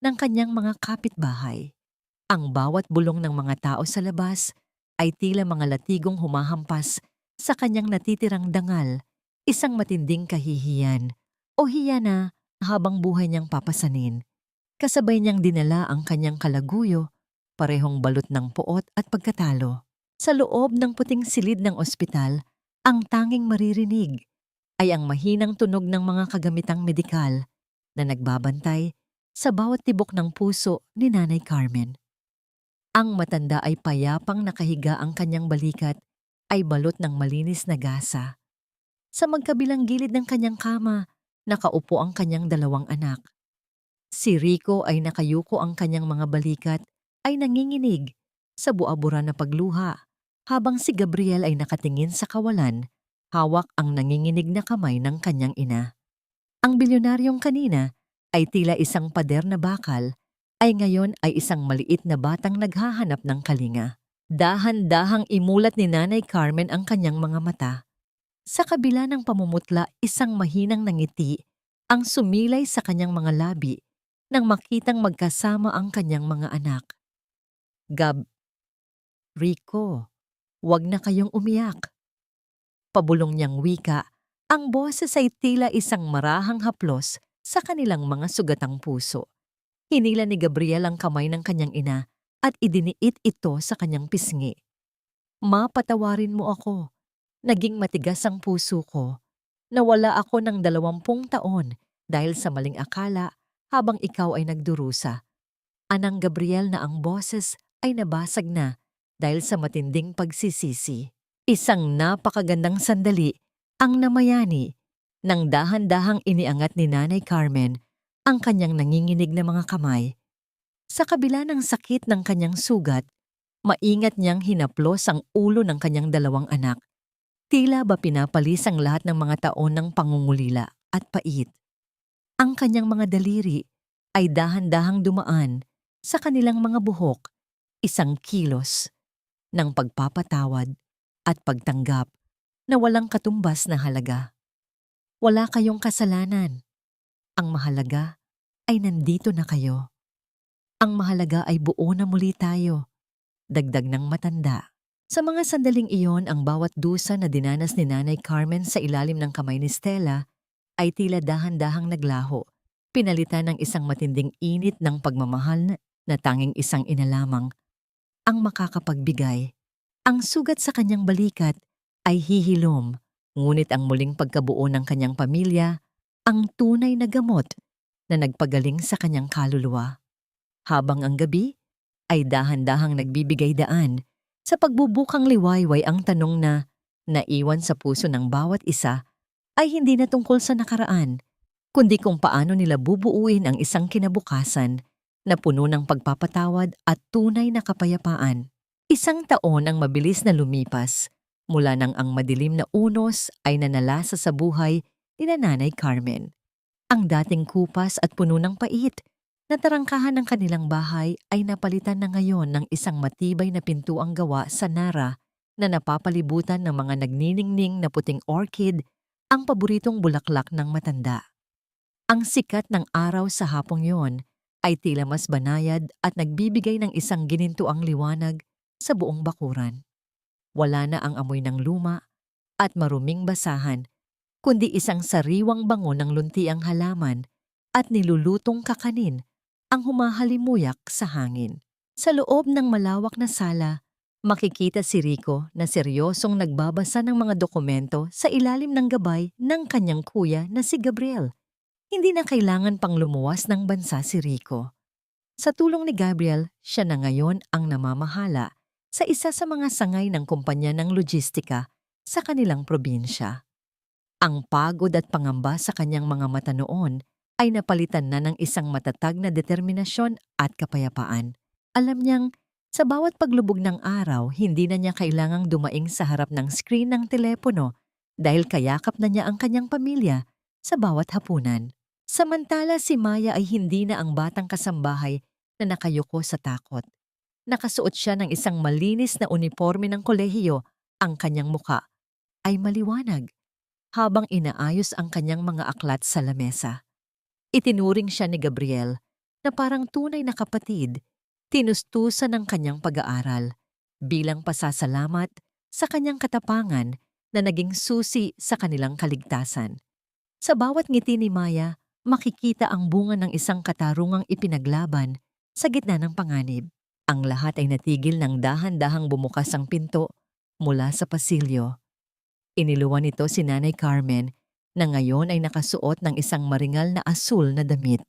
ng kanyang mga kapitbahay. Ang bawat bulong ng mga tao sa labas ay tila mga latigong humahampas sa kanyang natitirang dangal, isang matinding kahihiyan o hiya na habang buhay niyang papasanin. Kasabay niyang dinala ang kanyang kalaguyo, parehong balot ng poot at pagkatalo. Sa loob ng puting silid ng ospital, ang tanging maririnig ay ang mahinang tunog ng mga kagamitang medikal na nagbabantay sa bawat tibok ng puso ni Nanay Carmen. Ang matanda ay payapang nakahiga, ang kanyang balikat ay balot ng malinis na gasa. Sa magkabilang gilid ng kanyang kama, nakaupo ang kanyang dalawang anak. Si Rico ay nakayuko, ang kanyang mga balikat ay nanginginig sa buabura na pagluha, habang si Gabriel ay nakatingin sa kawalan, hawak ang nanginginig na kamay ng kanyang ina. Ang bilyonaryong kanina ay tila isang pader na bakal, ay ngayon ay isang maliit na batang naghahanap ng kalinga. Dahan-dahang imulat ni Nanay Carmen ang kanyang mga mata. Sa kabila ng pamumutla, isang mahinang nangiti ang sumilay sa kanyang mga labi nang makitang magkasama ang kanyang mga anak. Rico, wag na kayong umiyak. Pabulong niyang wika, ang boses ay tila isang marahang haplos sa kanilang mga sugatang puso. Hinila ni Gabriel ang kamay ng kanyang ina at idiniit ito sa kanyang pisngi. Mapatawarin mo ako. Naging matigas ang puso ko. Nawala ako ng 20 taon dahil sa maling akala habang ikaw ay nagdurusa. Anang Gabriel, na ang boses ay nabasag na dahil sa matinding pagsisisi. Isang napakagandang sandali ang namayani nang dahan-dahang iniangat ni Nanay Carmen ang kanyang nanginginig na mga kamay. Sa kabila ng sakit ng kanyang sugat, maingat niyang hinaplos ang ulo ng kanyang dalawang anak. Tila ba pinapalis ang lahat ng mga taon ng pangungulila at pait. Ang kanyang mga daliri ay dahan-dahang dumaan sa kanilang mga buhok, isang kilos ng pagpapatawad at pagtanggap na walang katumbas na halaga. Wala kayong kasalanan. Ang mahalaga ay nandito na kayo. Ang mahalaga ay buo na muli tayo. Dagdag ng matanda. Sa mga sandaling iyon, ang bawat dusa na dinanas ni Nanay Carmen sa ilalim ng kamay ni Stella ay tila dahan-dahang naglaho, pinalitan ng isang matinding init ng pagmamahal na tanging isang ina lamang ang makakapagbigay. Ang sugat sa kanyang balikat ay hihilom, ngunit ang muling pagkabuo ng kanyang pamilya, ang tunay na gamot na nagpagaling sa kanyang kaluluwa. Habang ang gabi ay dahan-dahang nagbibigay daan sa pagbubukang liwayway, ang tanong na naiwan sa puso ng bawat isa ay hindi na tungkol sa nakaraan, kundi kung paano nila bubuuin ang isang kinabukasan na puno ng pagpapatawad at tunay na kapayapaan. Isang taon ang mabilis na lumipas mula nang ang madilim na unos ay nanalasa sa buhay ni Nanay Carmen. Ang dating kupas at puno ng pait na tarangkahan ng kanilang bahay ay napalitan na ngayon ng isang matibay na pintuang gawa sa Nara na napapalibutan ng mga nagniningning na puting orchid, ang paboritong bulaklak ng matanda. Ang sikat ng araw sa hapong yon ay tila mas banayad at nagbibigay ng isang ginintuang liwanag sa buong bakuran. Wala na ang amoy ng luma at maruming basahan, kundi isang sariwang bango ng luntiang halaman at nilulutong kakanin ang humahalimuyak sa hangin. Sa loob ng malawak na sala, Makikita si Rico na seryosong nagbabasa ng mga dokumento sa ilalim ng gabay ng kanyang kuya na si Gabriel. Hindi na kailangan pang lumuwas ng bansa si Rico. Sa tulong ni Gabriel, siya na ngayon ang namamahala sa isa sa mga sangay ng kumpanya ng logistika sa kanilang probinsya. Ang pagod at pangamba sa kanyang mga mata noon ay napalitan na ng isang matatag na determinasyon at kapayapaan. Alam niyang sa bawat paglubog ng araw, hindi na niya kailangang dumaing sa harap ng screen ng telepono dahil kayakap na niya ang kanyang pamilya sa bawat hapunan. Samantala si Maya ay hindi na ang batang kasambahay na nakayuko sa takot. Nakasuot siya ng isang malinis na uniforme ng kolehiyo, ang kanyang muka ay maliwanag habang inaayos ang kanyang mga aklat sa lamesa. Itinuring siya ni Gabriel na parang tunay na kapatid, tinustusan ng kanyang pag-aaral bilang pasasalamat sa kanyang katapangan na naging susi sa kanilang kaligtasan. Sa bawat ngiti ni Maya, makikita ang bunga ng isang katarungang ipinaglaban sa gitna ng panganib. Ang lahat ay natigil nang dahan-dahang bumukas ang pinto mula sa pasilyo. Iniluwan nito si Nanay Carmen na ngayon ay nakasuot ng isang maringal na asul na damit.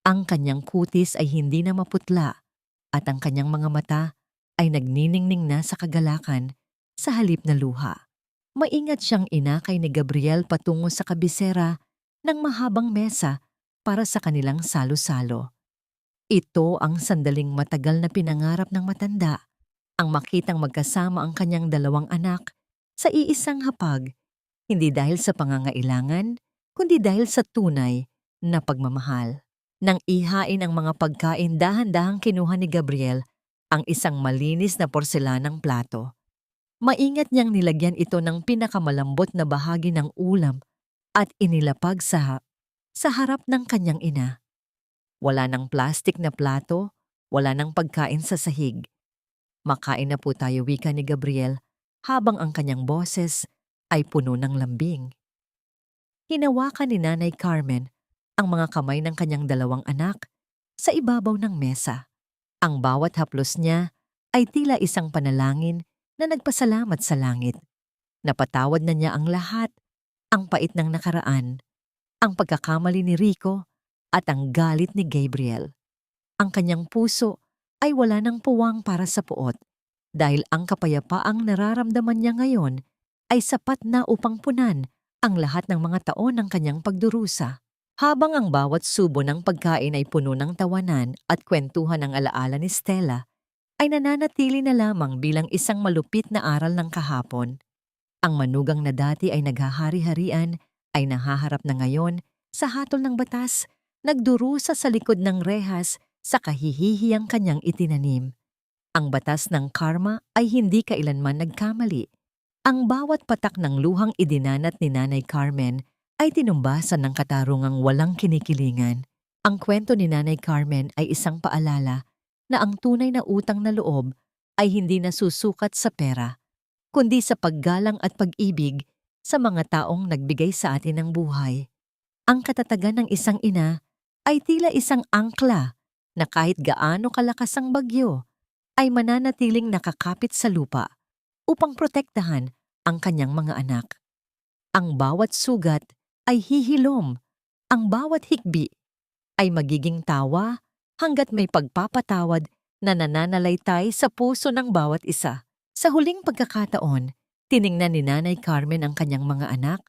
Ang kanyang kutis ay hindi na maputla at ang kanyang mga mata ay nagniningning na sa kagalakan sa halip na luha. Maingat siyang inakay ni Gabriel patungo sa kabisera ng mahabang mesa para sa kanilang salo-salo. Ito ang sandaling matagal na pinangarap ng matanda, ang makitang magkasama ang kanyang dalawang anak sa iisang hapag, hindi dahil sa pangangailangan, kundi dahil sa tunay na pagmamahal. Nang ihain ang mga pagkain, dahan-dahang kinuha ni Gabriel ang isang malinis na porselanang plato. Maingat niyang nilagyan ito ng pinakamalambot na bahagi ng ulam at inilapag sa harap ng kanyang ina. Wala ng plastik na plato, wala ng pagkain sa sahig. Makain na po tayo, wika ni Gabriel, habang ang kanyang boses ay puno ng lambing. Hinawakan ni Nanay Carmen ang mga kamay ng kanyang dalawang anak sa ibabaw ng mesa. Ang bawat haplos niya ay tila isang panalangin na nagpasalamat sa langit. Napatawad na niya ang lahat, ang pait ng nakaraan, ang pagkakamali ni Rico at ang galit ni Gabriel. Ang kanyang puso ay wala ng puwang para sa puot dahil ang kapayapaang nararamdaman niya ngayon ay sapat na upang punan ang lahat ng mga taon ng kanyang pagdurusa. Habang ang bawat subo ng pagkain ay puno ng tawanan at kwentuhan ng alaala ni Stella, ay nananatili na lamang bilang isang malupit na aral ng kahapon. Ang manugang na dati ay naghahari-harian ay nahaharap na ngayon sa hatol ng batas, nagdurusa sa likod ng rehas sa kahihihiyang kanyang itinanim. Ang batas ng karma ay hindi kailanman nagkamali. Ang bawat patak ng luhang idinanat ni Nanay Carmen ay tinumbasan ng katarungang walang kinikilingan. Ang kwento ni Nanay Carmen ay isang paalala na ang tunay na utang na loob ay hindi nasusukat sa pera, kundi sa paggalang at pag-ibig sa mga taong nagbigay sa atin ng buhay. Ang katatagan ng isang ina ay tila isang angkla na kahit gaano kalakas ang bagyo, ay mananatiling nakakapit sa lupa upang protektahan ang kanyang mga anak. Ang bawat sugat ay hihilom, ang bawat hikbi ay magiging tawa hanggat may pagpapatawad na nananalaytay sa puso ng bawat isa. Sa huling pagkakataon, tiningnan ni Nanay Carmen ang kanyang mga anak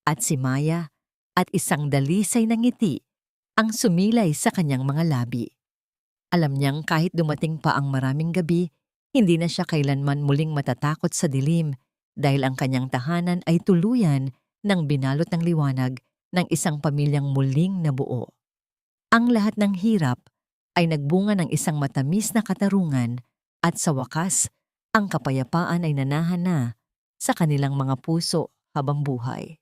at si Maya at isang dalisay na ngiti ang sumilay sa kanyang mga labi. Alam niyang kahit dumating pa ang maraming gabi, hindi na siya kailanman muling matatakot sa dilim dahil ang kanyang tahanan ay tuluyan ng binalot ng liwanag ng isang pamilyang muling nabuo. Ang lahat ng hirap ay nagbunga ng isang matamis na katarungan at sa wakas, ang kapayapaan ay nanahan na sa kanilang mga puso habang buhay.